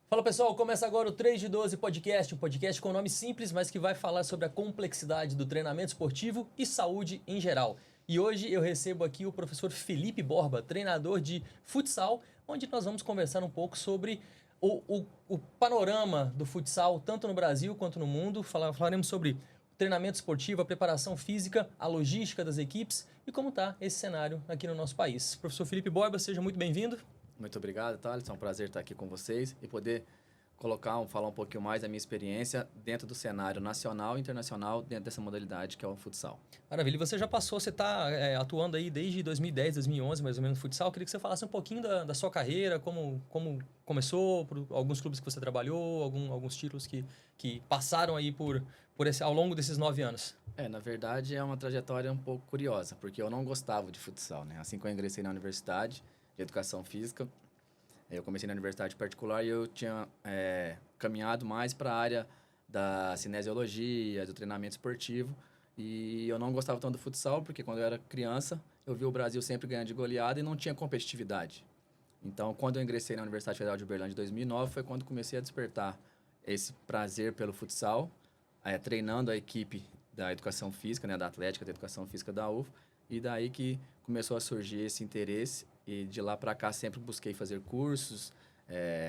Fala pessoal, começa agora o 3 de 12 Podcast, um podcast com nome simples, mas que vai falar sobre a complexidade do treinamento esportivo e saúde em geral. E hoje eu recebo aqui o professor Felipe Borba, treinador de futsal, onde nós vamos conversar um pouco sobre o panorama do futsal, tanto no Brasil quanto no mundo. Falaremos sobre treinamento esportivo, a preparação física, a logística das equipes e como está esse cenário aqui no nosso país. Professor Felipe Borba, seja muito bem-vindo. Muito obrigado, Thales. É um prazer estar aqui com vocês e poder falar um pouquinho mais da minha experiência dentro do cenário nacional e internacional dentro dessa modalidade que é o futsal. Maravilha. E você já passou, você está atuando aí desde 2010, 2011, mais ou menos, no futsal. Eu queria que você falasse um pouquinho da sua carreira, como começou, por alguns clubes que você trabalhou, alguns títulos que passaram aí ao longo desses 9 anos. Na verdade, é uma trajetória um pouco curiosa, porque eu não gostava de futsal, né? Assim que eu ingressei na universidade de educação física, eu comecei na universidade particular e eu tinha caminhado mais para a área da cinesiologia, do treinamento esportivo. E eu não gostava tanto do futsal, porque quando eu era criança, eu vi o Brasil sempre ganhando de goleada e não tinha competitividade. Então, quando eu ingressei na Universidade Federal de Uberlândia em 2009, foi quando comecei a despertar esse prazer pelo futsal, treinando a equipe da educação física, né, da Atlética, da educação física da UFA. E daí que começou a surgir esse interesse. E de lá para cá sempre busquei fazer cursos,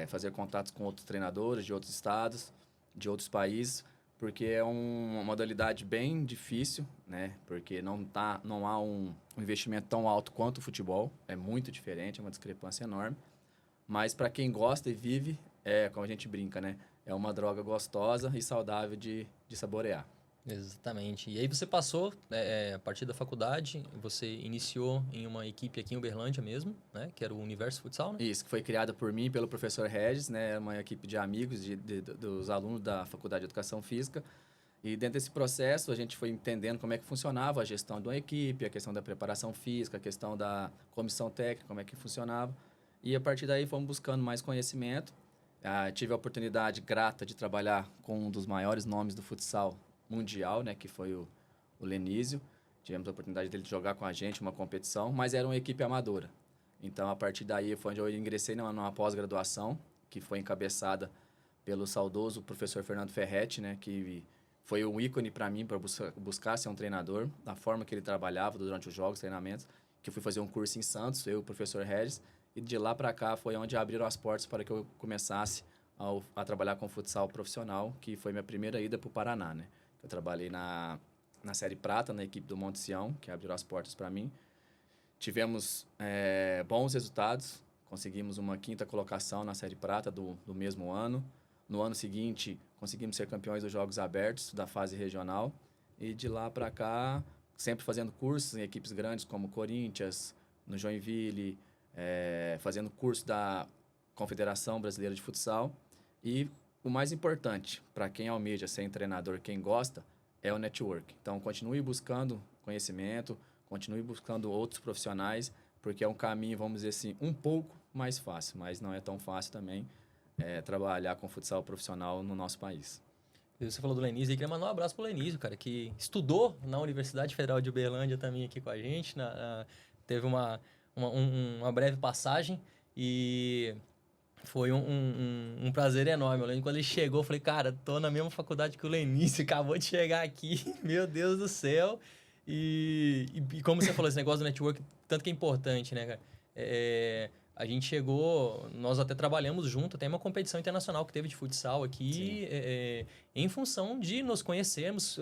fazer contatos com outros treinadores de outros estados, de outros países, porque é uma modalidade bem difícil, né? Porque não há um investimento tão alto quanto o futebol, é muito diferente, é uma discrepância enorme. Mas para quem gosta e vive, como a gente brinca, né? É uma droga gostosa e saudável de saborear. Exatamente. E aí você passou, a partir da faculdade, você iniciou em uma equipe aqui em Uberlândia mesmo, né? Que era o Universo Futsal, né? Isso, que foi criada por mim e pelo professor Regis, né? Uma equipe de amigos dos alunos da Faculdade de Educação Física. E dentro desse processo, a gente foi entendendo como é que funcionava a gestão de uma equipe, a questão da preparação física, a questão da comissão técnica, como é que funcionava. E a partir daí fomos buscando mais conhecimento. Tive a oportunidade grata de trabalhar com um dos maiores nomes do futsal mundial, né, que foi o Lenísio. Tivemos a oportunidade dele de jogar com a gente uma competição, mas era uma equipe amadora. Então, a partir daí foi onde eu ingressei numa pós-graduação, que foi encabeçada pelo saudoso professor Fernando Ferretti, né, que foi um ícone para mim, para buscar ser um treinador, da forma que ele trabalhava durante os jogos, treinamentos, que eu fui fazer um curso em Santos, eu e o professor Regis, e de lá para cá foi onde abriram as portas para que eu começasse a trabalhar com futsal profissional, que foi minha primeira ida para o Paraná, né. Eu trabalhei na Série Prata, na equipe do Monte Sião, que abriu as portas para mim. Tivemos bons resultados, conseguimos uma 5ª colocação na Série Prata do mesmo ano. No ano seguinte, conseguimos ser campeões dos Jogos Abertos da fase regional. E de lá para cá, sempre fazendo cursos em equipes grandes como Corinthians, no Joinville, fazendo curso da Confederação Brasileira de Futsal. E o mais importante, para quem almeja ser treinador, quem gosta, é o network. Então, continue buscando conhecimento, continue buscando outros profissionais, porque é um caminho, vamos dizer assim, um pouco mais fácil, mas não é tão fácil também trabalhar com futsal profissional no nosso país. Você falou do Lenísio, e queria mandar um abraço pro Lenísio, cara, que estudou na Universidade Federal de Uberlândia também aqui com a gente, teve uma breve passagem e foi um prazer enorme. Eu lembro quando ele chegou, eu falei, cara, tô na mesma faculdade que o Lenício, acabou de chegar aqui, meu Deus do céu. E como você falou, esse negócio do network, tanto que é importante, né, cara? A gente chegou, nós até trabalhamos junto, tem uma competição internacional que teve de futsal aqui, em função de nos conhecermos.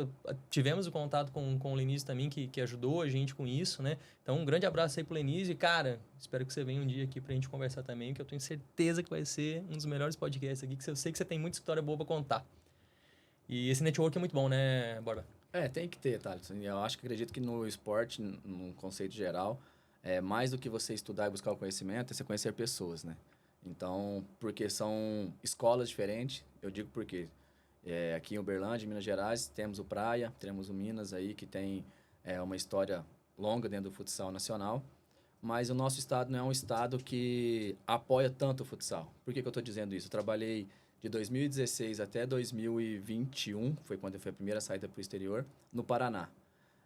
Tivemos o contato com o Lenísio também, que ajudou a gente com isso, né? Então, um grande abraço aí pro Lenísio e, cara, espero que você venha um dia aqui pra gente conversar também, que eu tenho certeza que vai ser um dos melhores podcasts aqui, que eu sei que você tem muita história boa pra contar. E esse network é muito bom, né, Borba? Tem que ter, Thales. Eu acredito que no esporte, no conceito geral, mais do que você estudar e buscar o conhecimento, é você conhecer pessoas, né? Então, porque são escolas diferentes, eu digo porque aqui em Uberlândia, em Minas Gerais, temos o Praia, temos o Minas aí, que tem uma história longa dentro do futsal nacional, mas o nosso estado não é um estado que apoia tanto o futsal. Por que eu estou dizendo isso? Eu trabalhei de 2016 até 2021, foi quando foi a primeira saída para o exterior, no Paraná.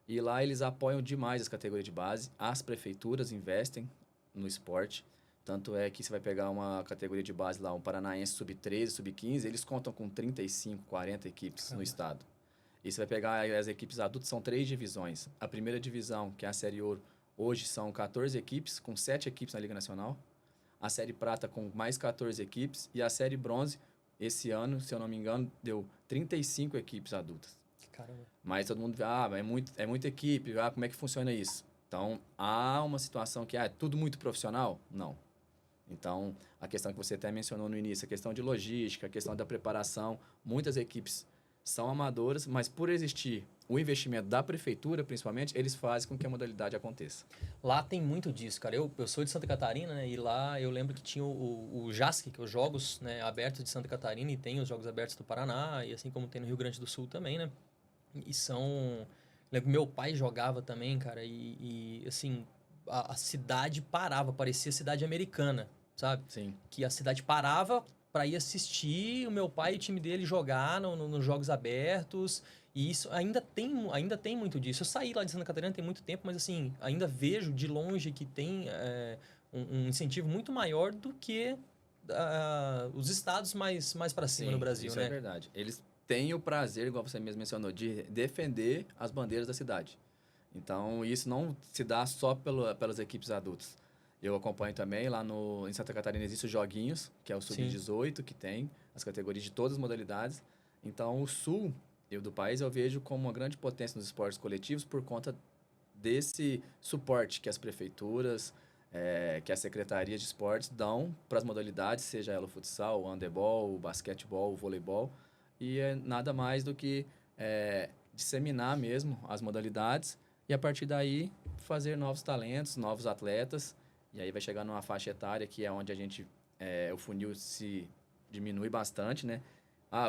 E lá eles apoiam demais as categorias de base, as prefeituras investem no esporte, Tanto é que você vai pegar uma categoria de base lá, um paranaense sub-13, sub-15, eles contam com 35, 40 equipes no estado. E você vai pegar as equipes adultas, são 3 divisões. A primeira divisão, que é a Série Ouro, hoje são 14 equipes, com 7 equipes na Liga Nacional. A Série Prata com mais 14 equipes. E a Série Bronze, esse ano, se eu não me engano, deu 35 equipes adultas. Caramba. Mas todo mundo vê, é muita equipe, como é que funciona isso? Então, há uma situação que é tudo muito profissional? Não. Então, a questão que você até mencionou no início, a questão de logística, a questão da preparação, muitas equipes são amadoras, mas por existir o investimento da prefeitura, principalmente, eles fazem com que a modalidade aconteça. Lá tem muito disso, cara. Eu sou de Santa Catarina, né? E lá eu lembro que tinha o JASC, que é os Jogos, né, abertos de Santa Catarina, e tem os Jogos Abertos do Paraná, e assim como tem no Rio Grande do Sul também, né? E são... Lembro que meu pai jogava também, cara, e assim, a cidade parava, parecia cidade americana, sabe? Sim. Que a cidade parava para ir assistir o meu pai e o time dele jogar nos Jogos Abertos. E isso ainda tem muito disso. Eu saí lá de Santa Catarina tem muito tempo, mas assim, ainda vejo de longe que tem um incentivo muito maior do que os estados mais para cima no Brasil, isso né? é verdade. Eles têm o prazer, igual você mesmo mencionou, de defender as bandeiras da cidade. Então, isso não se dá só pelas equipes adultas. Eu acompanho também, lá em Santa Catarina existem os joguinhos, que é o Sub-18, que tem as categorias de todas as modalidades. Então, o sul do país eu vejo como uma grande potência nos esportes coletivos por conta desse suporte que as prefeituras, que as secretarias de esportes dão para as modalidades, seja ela o futsal, o handebol, o basquetebol, o voleibol. E é nada mais do que disseminar mesmo as modalidades e, a partir daí, fazer novos talentos, novos atletas. E aí vai chegar numa faixa etária que é onde o funil se diminui bastante, né?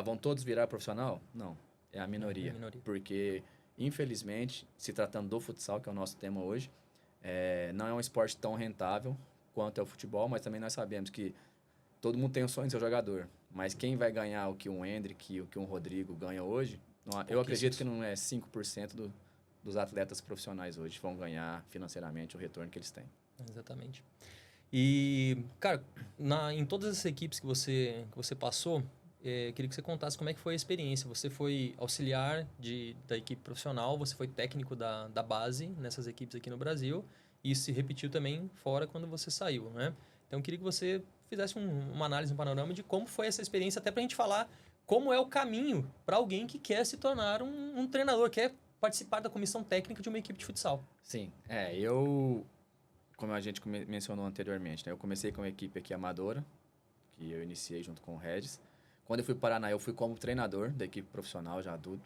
Vão todos virar profissional? Não, é a minoria. Porque, infelizmente, se tratando do futsal, que é o nosso tema hoje, não é um esporte tão rentável quanto é o futebol, mas também nós sabemos que todo mundo tem um sonho de ser jogador. Mas quem vai ganhar o que um Hendrick, o que um Rodrigo ganha hoje, eu acredito que não é 5% dos atletas profissionais hoje vão ganhar financeiramente o retorno que eles têm. Exatamente. E, cara, em todas as equipes que você passou, queria que você contasse como é que foi a experiência. Você foi auxiliar da equipe profissional, você foi técnico da base nessas equipes aqui no Brasil, e isso se repetiu também fora quando você saiu, né? Então, eu queria que você fizesse uma análise, um panorama de como foi essa experiência, até para a gente falar como é o caminho para alguém que quer se tornar um treinador, quer participar da comissão técnica de uma equipe de futsal. Sim, como a gente mencionou anteriormente, né? Eu comecei com uma equipe aqui amadora, que eu iniciei junto com o Regis. Quando eu fui para o Paraná, eu fui como treinador da equipe profissional, já adulto.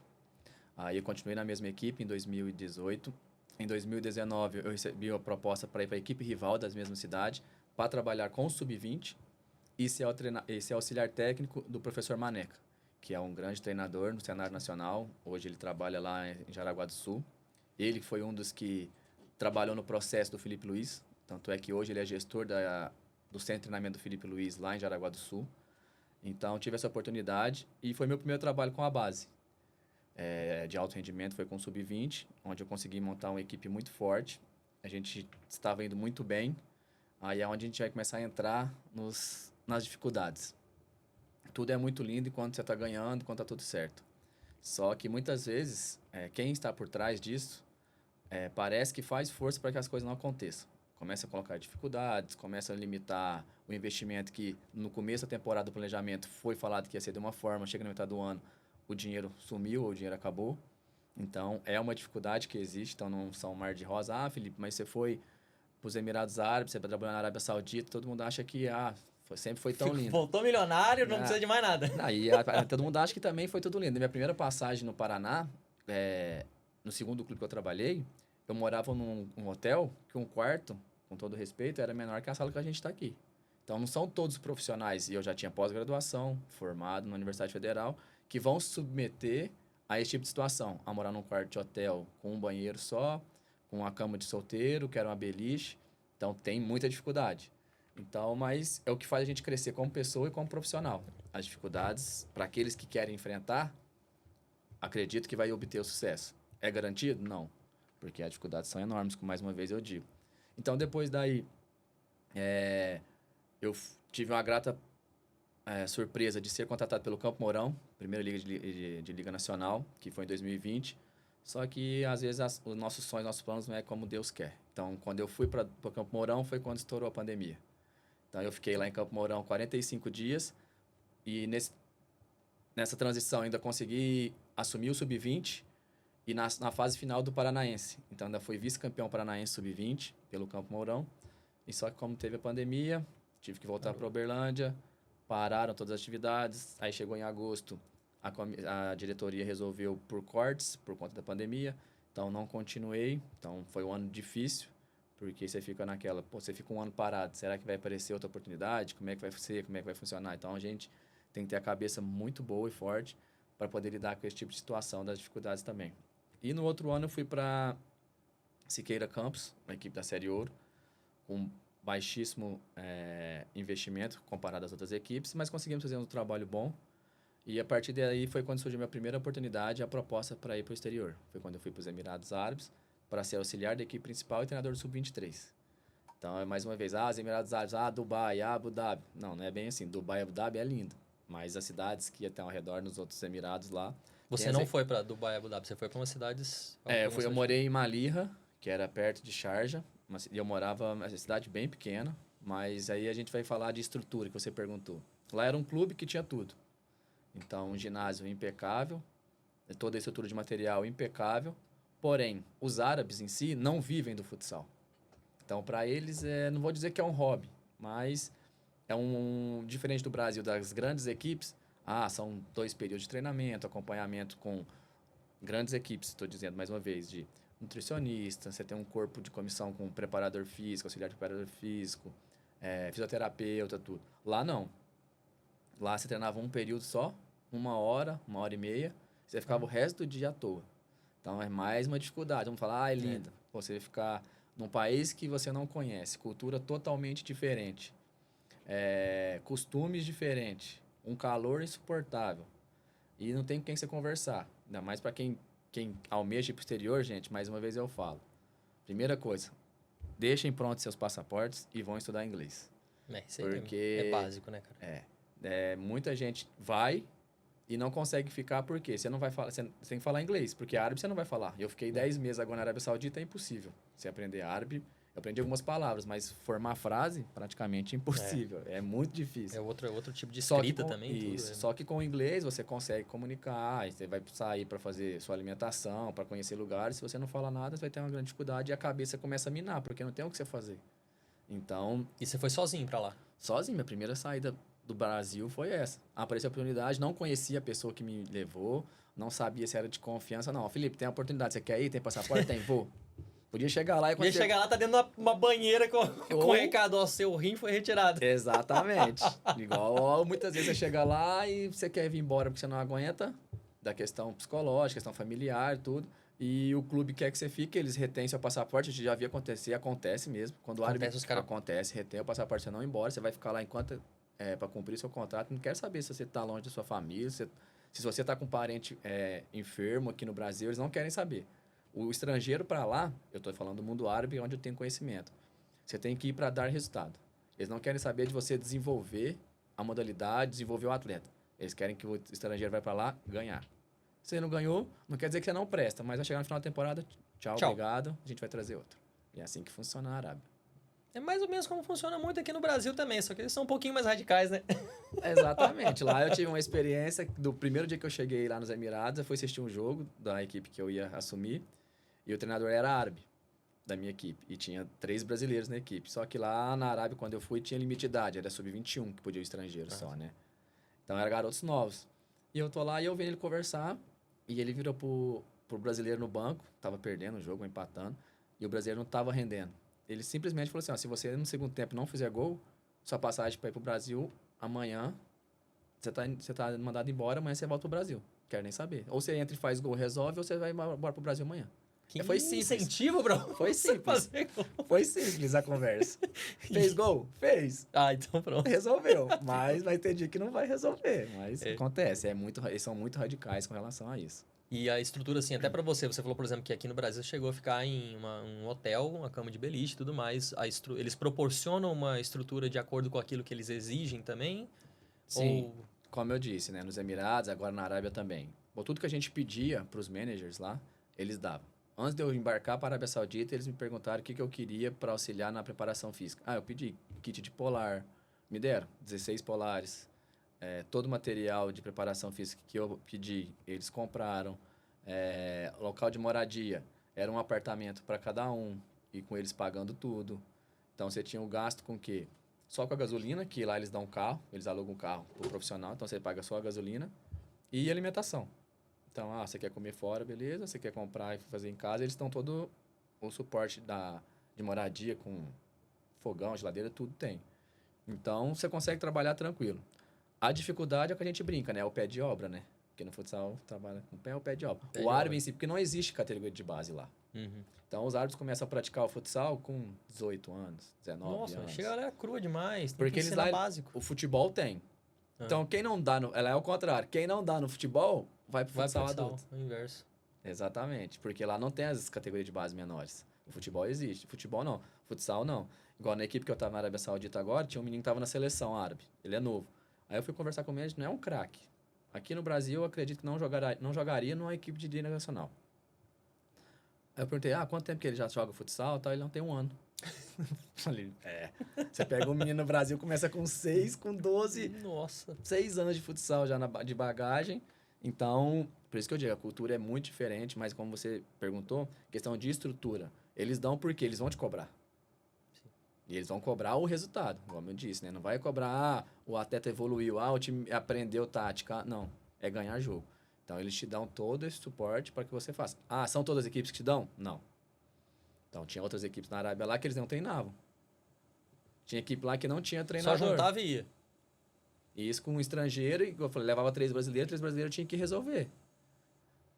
Aí eu continuei na mesma equipe em 2018. Em 2019, eu recebi a proposta para ir para a equipe rival da mesma cidade, para trabalhar com o Sub-20 e ser auxiliar técnico do professor Maneca, que é um grande treinador no cenário nacional. Hoje ele trabalha lá em Jaraguá do Sul. Ele foi um dos que trabalhou no processo do Felipe Luiz, tanto é que hoje ele é gestor do centro de treinamento do Felipe Luiz, lá em Jaraguá do Sul. Então, tive essa oportunidade e foi meu primeiro trabalho com a base. De alto rendimento, foi com o Sub-20, onde eu consegui montar uma equipe muito forte. A gente estava indo muito bem. Aí é onde a gente vai começar a entrar nas dificuldades. Tudo é muito lindo enquanto você está ganhando, enquanto está tudo certo. Só que muitas vezes, quem está por trás disso, parece que faz força para que as coisas não aconteçam. Começa a colocar dificuldades, começa a limitar o investimento que no começo da temporada do planejamento foi falado que ia ser de uma forma, chega na metade do ano, o dinheiro sumiu ou o dinheiro acabou. Então, é uma dificuldade que existe, então não são um mar de rosa. Felipe, mas você foi para os Emirados Árabes, você trabalhou na Arábia Saudita, todo mundo acha que sempre foi tão lindo. Voltou milionário, não precisa de mais nada. Todo mundo acha que também foi tudo lindo. Minha primeira passagem no Paraná, no segundo clube que eu trabalhei, eu morava num hotel que um quarto, com todo respeito, era menor que a sala que a gente está aqui. Então, não são todos profissionais, e eu já tinha pós-graduação, formado na Universidade Federal, que vão se submeter a esse tipo de situação. A morar num quarto de hotel com um banheiro só, com uma cama de solteiro, que era uma beliche. Então, tem muita dificuldade. Então, mas é o que faz a gente crescer como pessoa e como profissional. As dificuldades, para aqueles que querem enfrentar, acredito que vai obter o sucesso. É garantido? Não. Porque as dificuldades são enormes, como mais uma vez eu digo. Então, depois daí, tive uma grata surpresa de ser contratado pelo Campo Mourão, primeira liga de Liga Nacional, que foi em 2020. Só que, às vezes, os nossos sonhos, nossos planos não é como Deus quer. Então, quando eu fui para o Campo Mourão, foi quando estourou a pandemia. Então, eu fiquei lá em Campo Mourão 45 dias e nessa transição ainda consegui assumir o Sub-20 e na fase final do Paranaense. Então, ainda fui vice-campeão paranaense Sub-20 pelo Campo Mourão. E só que como teve a pandemia, tive que voltar para Uberlândia, pararam todas as atividades. Aí chegou em agosto, a diretoria resolveu por cortes, por conta da pandemia. Então, não continuei. Então, foi um ano difícil, porque você fica naquela, você fica um ano parado. Será que vai aparecer outra oportunidade? Como é que vai ser? Como é que vai funcionar? Então, a gente tem que ter a cabeça muito boa e forte para poder lidar com esse tipo de situação, das dificuldades também. E no outro ano, eu fui para Siqueira Campos, uma equipe da Série Ouro, com baixíssimo investimento comparado às outras equipes, mas conseguimos fazer um trabalho bom. E a partir daí foi quando surgiu a minha primeira oportunidade, a proposta para ir para o exterior. Foi quando eu fui para os Emirados Árabes para ser auxiliar da equipe principal e treinador do Sub-23. Então, mais uma vez, os Emirados Árabes, Dubai, Abu Dhabi. Não é bem assim. Dubai e Abu Dhabi é lindo, mas as cidades que estão ao redor nos outros Emirados lá... Você não foi para Dubai e Abu Dhabi, você foi para umas cidades... Eu morei em Maliha, que era perto de Sharjah, e eu morava em uma cidade bem pequena, mas aí a gente vai falar de estrutura, que você perguntou. Lá era um clube que tinha tudo. Então, um ginásio impecável, toda a estrutura de material impecável, porém, os árabes em si não vivem do futsal. Então, para eles, não vou dizer que é um hobby, mas é diferente do Brasil, das grandes equipes, são 2 períodos de treinamento, acompanhamento com grandes equipes, estou dizendo mais uma vez, de nutricionista, você tem um corpo de comissão com preparador físico, auxiliar de preparador físico, fisioterapeuta, tudo. Lá não. Lá você treinava um período só, 1 hora, 1h30, você ficava o resto do dia à toa. Então é mais uma dificuldade. Vamos falar, é linda. Você ficar num país que você não conhece, cultura totalmente diferente, costumes diferentes, um calor insuportável. E não tem com quem você conversar. Ainda mais para quem almeja ir para o exterior, gente, mais uma vez eu falo. Primeira coisa, deixem prontos seus passaportes e vão estudar inglês. Isso é básico, né, cara? Muita gente vai e não consegue ficar porque você não vai falar, você tem que falar inglês, porque árabe você não vai falar. Eu fiquei 10 meses agora na Arábia Saudita, é impossível você aprender árabe. Eu aprendi algumas palavras, mas formar frase, praticamente impossível. É muito difícil. É outro tipo de escrita também. Isso. Só que com o inglês você consegue comunicar, você vai sair para fazer sua alimentação, para conhecer lugares. Se você não fala nada, você vai ter uma grande dificuldade e a cabeça começa a minar, porque não tem o que você fazer. Então... E você foi sozinho para lá? Sozinho. Minha primeira saída do Brasil foi essa. Apareceu a oportunidade, não conhecia a pessoa que me levou, não sabia se era de confiança. Não, Felipe, tem a oportunidade, você quer ir? Tem passaporte? Tem, vou. Podia chegar lá e... Podia chegar lá, tá dentro de uma banheira com o recado, seu rim foi retirado. Exatamente. Igual muitas vezes você chega lá e você quer vir embora porque você não aguenta, da questão psicológica, questão familiar, tudo. E o clube quer que você fique, eles retêm seu passaporte, a gente já via acontecer, acontece mesmo. Quando acontece, retém o passaporte, você não ir embora, você vai ficar lá enquanto... para cumprir seu contrato. Não quero saber se você está longe da sua família, se você está com um parente enfermo aqui no Brasil, eles não querem saber. O estrangeiro para lá, eu estou falando do mundo árabe, onde eu tenho conhecimento, você tem que ir para dar resultado. Eles não querem saber de você desenvolver a modalidade, desenvolver o atleta. Eles querem que o estrangeiro vai para lá ganhar. Se você não ganhou, não quer dizer que você não presta, mas vai chegar no final da temporada, tchau, obrigado, a gente vai trazer outro. E é assim que funciona a Arábia. É mais ou menos como funciona muito aqui no Brasil também, só que eles são um pouquinho mais radicais, né? Exatamente. Lá eu tive uma experiência, do primeiro dia que eu cheguei lá nos Emirados, eu fui assistir um jogo da equipe que eu ia assumir, e o treinador era árabe, da minha equipe, e tinha 3 brasileiros na equipe. Só que lá na Arábia, quando eu fui, tinha limite de idade, era sub-21 que podia ir estrangeiro só, né? Então, eram garotos novos. E eu tô lá e eu vi ele conversar, e ele virou pro brasileiro no banco, tava perdendo o jogo, empatando, e o brasileiro não tava rendendo. Ele simplesmente falou assim, se você no segundo tempo não fizer gol, sua passagem para ir pro Brasil, amanhã, você tá mandado embora, amanhã você volta pro Brasil. Quero nem saber. Ou você entra e faz gol, resolve, ou você vai embora pro Brasil amanhã. Foi simples. Incentivo, bro. Foi simples. Foi simples a conversa. Fez gol? Fez. Então pronto. Resolveu. Mas vai ter dia que não vai resolver. Mas acontece. Eles são muito radicais com relação a isso. E a estrutura, assim, até pra você falou, por exemplo, que aqui no Brasil chegou a ficar em um hotel, uma cama de beliche e tudo mais. Eles proporcionam uma estrutura de acordo com aquilo que eles exigem também? Sim, Ou... como eu disse, né? Nos Emirados, agora na Arábia também. Bom, tudo que a gente pedia para os managers lá, eles davam. Antes de eu embarcar para a Arábia Saudita, eles me perguntaram o que eu queria para auxiliar na preparação física. Eu pedi kit de polar, me deram 16 polares. Todo o material de preparação física que eu pedi, eles compraram. Local de moradia, era um apartamento para cada um, e com eles pagando tudo. Então, você tinha o gasto com o quê? Só com a gasolina, que lá eles dão um carro, eles alugam um carro pro profissional, então você paga só a gasolina e alimentação. Então, você quer comer fora, beleza, você quer comprar e fazer em casa, eles dão todo o suporte de moradia com fogão, geladeira, tudo tem. Então, você consegue trabalhar tranquilo. A dificuldade é o que a gente brinca, né? É o pé de obra, né? Porque no futsal trabalha com o pé de obra. Pé O de árbitro obra. em si, porque não existe categoria de base lá. Uhum. Então, os árbitros começam a praticar o futsal com 18 anos, 19 Nossa, anos. chega lá crua demais, tem Porque que eles ensinar lá, básico. o futebol tem. Ah. Então, quem não dá no... Ela é o contrário. Quem não dá no futebol, vai pro Vai pro futsal futsal, adulto. o inverso. Exatamente. Porque lá não tem as categorias de base menores. O futebol existe. Futebol não. Futsal não. Igual na equipe que eu tava na Arábia Saudita agora, tinha um menino que tava na seleção árabe. Ele é novo. Aí eu fui conversar com ele, não é um craque. Aqui no Brasil, eu acredito que não jogaria numa equipe de liga nacional. Aí eu perguntei, quanto tempo que ele já joga futsal? Ele não tem um ano. Falei, você pega um menino no Brasil, começa com 6, com 12, Nossa. 6 anos de futsal já de bagagem. Então, por isso que eu digo, a cultura é muito diferente, mas como você perguntou, questão de estrutura. Eles dão porque eles vão te cobrar. Sim. E eles vão cobrar o resultado, como eu disse, né? Não vai cobrar, o atleta evoluiu, o time aprendeu tática. Não, é ganhar jogo. Então, eles te dão todo esse suporte para que você faça. São todas as equipes que te dão? Não. Então, tinha outras equipes na Arábia lá que eles não treinavam. Tinha equipe lá que não tinha treinador. Só juntava e ia. E isso com um estrangeiro, e eu falei, levava 3 brasileiros tinham que resolver.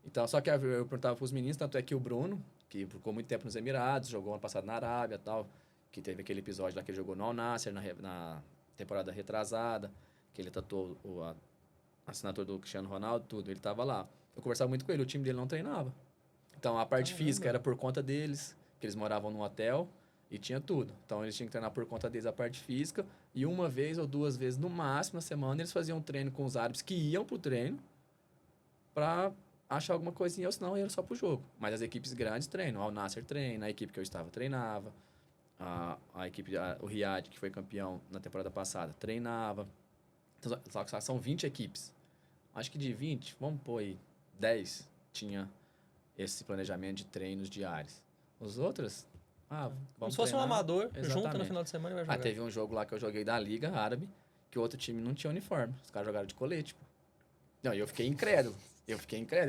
Então, só que eu perguntava para os meninos, tanto é que o Bruno, que ficou muito tempo nos Emirados, jogou ano passado na Arábia e tal, que teve aquele episódio lá que ele jogou no Al Nassr, na temporada retrasada, que ele tatuou a assinatura do Cristiano Ronaldo, tudo, ele estava lá. Eu conversava muito com ele, o time dele não treinava. Então, a parte física era por conta deles, que eles moravam num hotel e tinha tudo. Então, eles tinham que treinar por conta deles a parte física, e uma vez ou 2 vezes, no máximo, na semana, eles faziam um treino com os árabes que iam pro treino para achar alguma coisinha, ou senão era só pro jogo. Mas as equipes grandes treinam. O Al Nassr treina, a equipe que eu estava treinava, a equipe, o Riyadh, que foi campeão na temporada passada, treinava. Então, só são 20 equipes. Acho que de 20, vamos pôr aí, 10 tinha esse planejamento de treinos diários. Os outros, Como vamos se fosse um treinar. amador, junta no Exatamente. final de semana e vai jogar. Teve um jogo lá que eu joguei da Liga Árabe, que o outro time não tinha uniforme. Os caras jogaram de colete, pô. Não, e eu fiquei incrédulo. Eu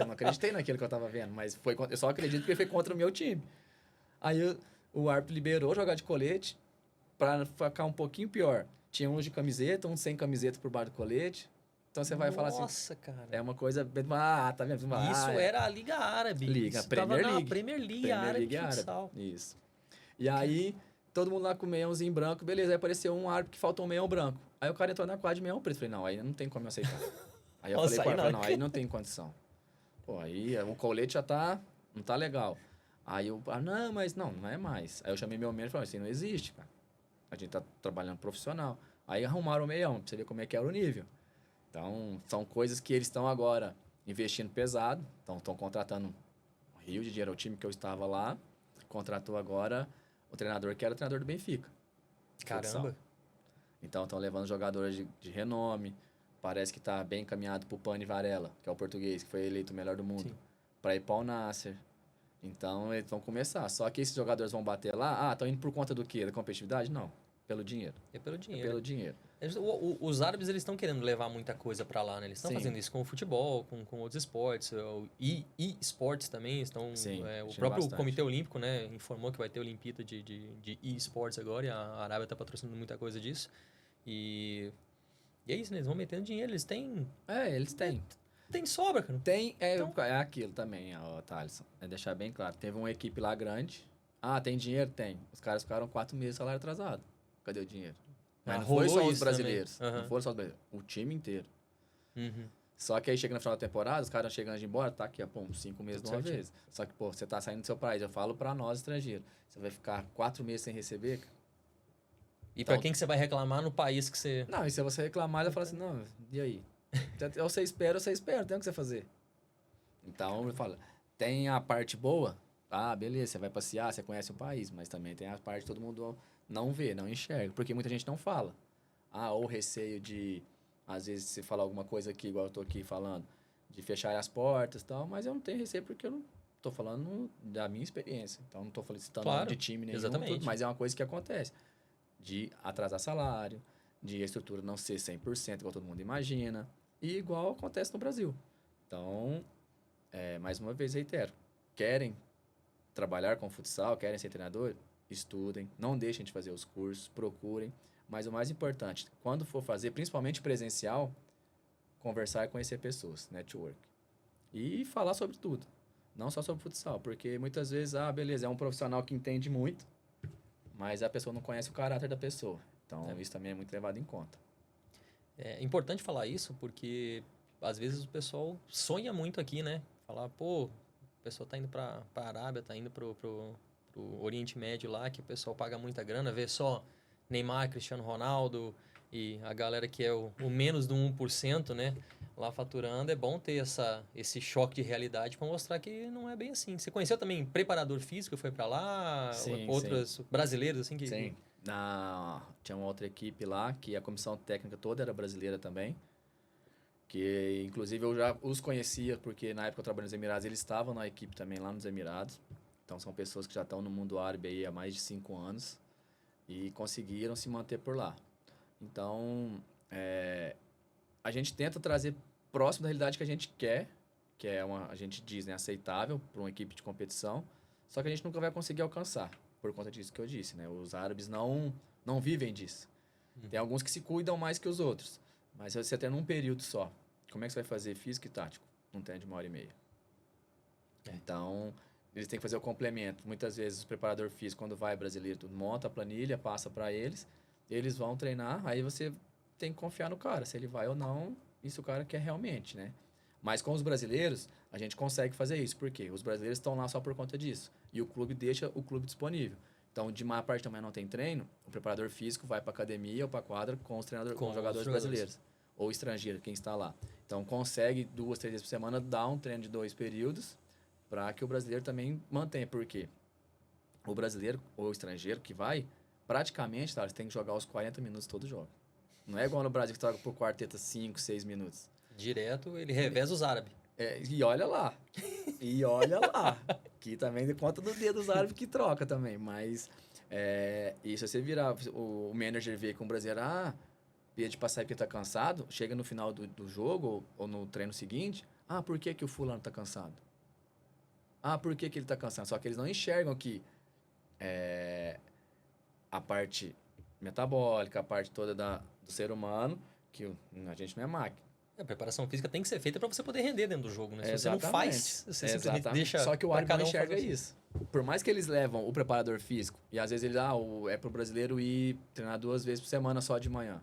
não acreditei naquilo que eu tava vendo, mas eu só acredito porque foi contra o meu time. Aí o árbitro liberou jogar de colete pra ficar um pouquinho pior. Tinha uns de camiseta, uns sem camiseta por baixo do colete. Então você vai falar assim, Nossa, cara. é uma coisa... tá vendo? Isso era a Liga Árabe. Liga, Isso Premier tava League. na Premier League Premier Árabe League de futsal. Isso. E aí, todo mundo lá com meiãozinho branco, beleza. Aí apareceu um árbitro que faltou um meião branco. Aí o cara entrou na quadra de meião preto. Falei, não, aí não tem como eu aceitar. Aí eu Nossa, falei, aí não, aí não tem condição. Pô, aí o colete já não tá legal. Aí eu, não, mas não é mais. Aí eu chamei meu manager e falei, assim, não existe, cara. A gente tá trabalhando profissional. Aí arrumaram o meião, pra você ver como é que era o nível. Então, são coisas que eles estão agora investindo pesado. Então, estão contratando um rio de dinheiro. O time que eu estava lá contratou agora o treinador que era o treinador do Benfica. Caramba. Futsal. Então, estão levando jogadores de renome. Parece que está bem encaminhado para o Pani Varela, que é o português, que foi eleito o melhor do mundo, para ir para o Nassr. Então, eles vão começar. Só que esses jogadores vão bater lá. Estão indo por conta do quê? Da competitividade? Não. Pelo dinheiro. É pelo dinheiro. É pelo dinheiro. Os árabes, eles estão querendo levar muita coisa para lá, né? Eles estão fazendo isso com o futebol, com outros esportes, e esportes também. Estão, Sim, o próprio bastante. Comitê Olímpico, né, informou que vai ter Olimpíada de e-sports agora, e a Arábia está patrocinando muita coisa disso. E é isso, né? Eles vão metendo dinheiro, eles têm... Eles têm. Tem sobra, cara. Então... É aquilo também, Thaleson. É deixar bem claro. Teve uma equipe lá grande. Tem dinheiro? Tem. Os caras ficaram 4 meses de salário atrasado. Cadê o dinheiro? Mas não foi só os brasileiros. Uhum. Não foram só os brasileiros. O time inteiro. Uhum. Só que aí chega no final da temporada, os caras chegando de embora, tá aqui, ó, pô, 5 meses de uma Certinho. vez. Só que, pô, você tá saindo do seu país, eu falo pra nós, estrangeiros, você vai ficar 4 meses sem receber, cara? E Então, pra quem que você vai reclamar no país que você... não, e se você reclamar, ele fala assim, não, e aí? Ou você espera, tem o que você fazer. Então, eu falo, tem a parte boa, ah, beleza, você vai passear, você conhece o país, mas também tem a parte que todo mundo não vê, não enxerga, porque muita gente não fala. Ah, ou receio de, às vezes, se falar alguma coisa aqui, igual eu tô aqui falando, de fechar as portas e tal, mas eu não tenho receio porque eu não tô falando da minha experiência. Então, não tô felicitando nome Claro, de time nenhum, exatamente. tudo, mas é uma coisa que acontece. De atrasar salário, de a estrutura não ser 100% igual todo mundo imagina, e igual acontece no Brasil. Então, mais uma vez, reitero, querem trabalhar com futsal, querem ser treinador, estudem, não deixem de fazer os cursos, procurem, mas o mais importante, quando for fazer, principalmente presencial, conversar e conhecer pessoas, network. E falar sobre tudo, não só sobre futsal, porque muitas vezes, beleza, é um profissional que entende muito, mas a pessoa não conhece o caráter da pessoa. Então, isso também é muito levado em conta. É importante falar isso porque às vezes o pessoal sonha muito aqui, né? Falar, pô, o pessoal tá indo pra Arábia, tá indo pro Oriente Médio lá, que o pessoal paga muita grana, vê só Neymar, Cristiano Ronaldo e a galera que é o menos do 1%, né? Lá faturando, é bom ter esse choque de realidade para mostrar que não é bem assim. Você conheceu também preparador físico, foi para lá, Sim, sim. outros brasileiros assim que... Sim. Tinha uma outra equipe lá, que a comissão técnica toda era brasileira também. Que, inclusive, eu já os conhecia, porque na época eu trabalhei nos Emirados, eles estavam na equipe também lá nos Emirados. Então, são pessoas que já estão no mundo árabe aí há mais de 5 anos e conseguiram se manter por lá. Então, a gente tenta trazer próximo da realidade que a gente quer, que é a gente diz, né, aceitável para uma equipe de competição, só que a gente nunca vai conseguir alcançar, por conta disso que eu disse, né? Os árabes não vivem disso. Tem alguns que se cuidam mais que os outros, mas você tem num período só. Como é que você vai fazer físico e tático? Não tem de 1h30. Então, eles têm que fazer o complemento. Muitas vezes o preparador físico, quando vai brasileiro, tudo monta a planilha, passa para eles vão treinar, aí você tem que confiar no cara, se ele vai ou não, isso o cara quer realmente, né? Mas com os brasileiros, a gente consegue fazer isso. Por quê? Os brasileiros estão lá só por conta disso. E o clube deixa o clube disponível. Então, de maior parte também não tem treino, o preparador físico vai para academia ou para quadra com os treinadores, com os jogadores brasileiros. Ou estrangeiros, quem está lá. Então, consegue 2, 3 vezes por semana dar um treino de 2 períodos para que o brasileiro também mantenha. Por quê? O brasileiro ou o estrangeiro que vai, praticamente, tá, eles têm que jogar os 40 minutos todo jogo. Não é igual no Brasil que troca por quarteta 5, 6 minutos. Direto, ele reveza os árabes. E olha lá. E olha lá. Que também de conta do dedo dos árabes que troca também. Mas, e se você virar, o manager vê que um brasileiro, pede pra sair porque tá cansado, chega no final do jogo ou no treino seguinte, por que que o fulano tá cansado? Por que que ele tá cansado? Só que eles não enxergam que a parte metabólica, a parte toda do ser humano, que a gente não é máquina. A preparação física tem que ser feita para você poder render dentro do jogo, né? Se Exatamente. você não faz, você simplesmente deixa... Só que o árbitro não enxerga assim. isso. Por mais que eles levam o preparador físico, e às vezes eles, é pro brasileiro ir treinar 2 vezes por semana só de manhã,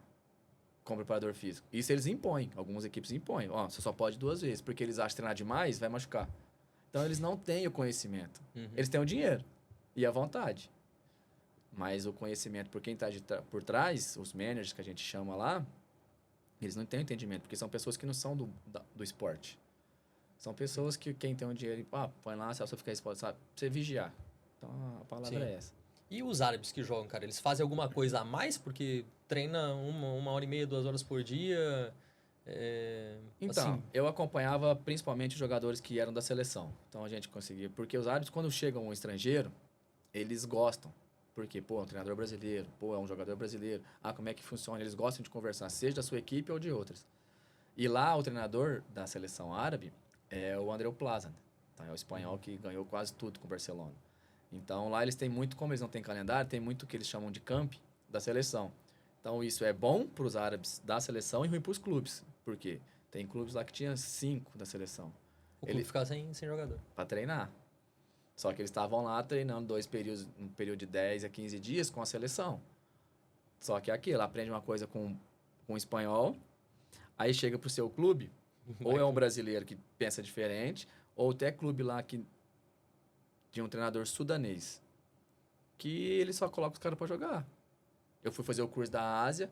com o preparador físico. Isso eles impõem, algumas equipes impõem. Você só pode 2 vezes, porque eles acham que treinar demais vai machucar. Então eles não têm o conhecimento. Eles têm o dinheiro e a vontade. Mas o conhecimento por quem está por trás, os managers que a gente chama lá, eles não têm entendimento, porque são pessoas que não são do esporte. São pessoas que quem tem o dinheiro, põe lá, se você ficar esporte, sabe? Você vigiar. Então, a palavra é essa. E os árabes que jogam, cara, eles fazem alguma coisa a mais? Porque treina 1h30, 2 horas por dia? Então, assim... eu acompanhava principalmente os jogadores que eram da seleção. Então, a gente conseguia... Porque os árabes, quando chegam um estrangeiro, eles gostam. Porque, é um treinador brasileiro, é um jogador brasileiro. Como é que funciona? Eles gostam de conversar, seja da sua equipe ou de outras. E lá, o treinador da seleção árabe é o Andreu Plaza. Tá? É o espanhol que ganhou quase tudo com o Barcelona. Então, lá eles têm muito, como eles não têm calendário, tem muito o que eles chamam de camp da seleção. Então, isso é bom para os árabes da seleção e ruim para os clubes. Por quê? Tem clubes lá que tinha 5 da seleção. O clube ficava sem jogador. Para treinar. Só que eles estavam lá treinando 2 períodos, um período de 10 a 15 dias com a seleção. Só que é aquilo, aprende uma coisa com espanhol, aí chega pro seu clube, Ou é um brasileiro que pensa diferente, ou até clube lá que tinha um treinador sudanês, que ele só coloca os caras para jogar. Eu fui fazer o curso da Ásia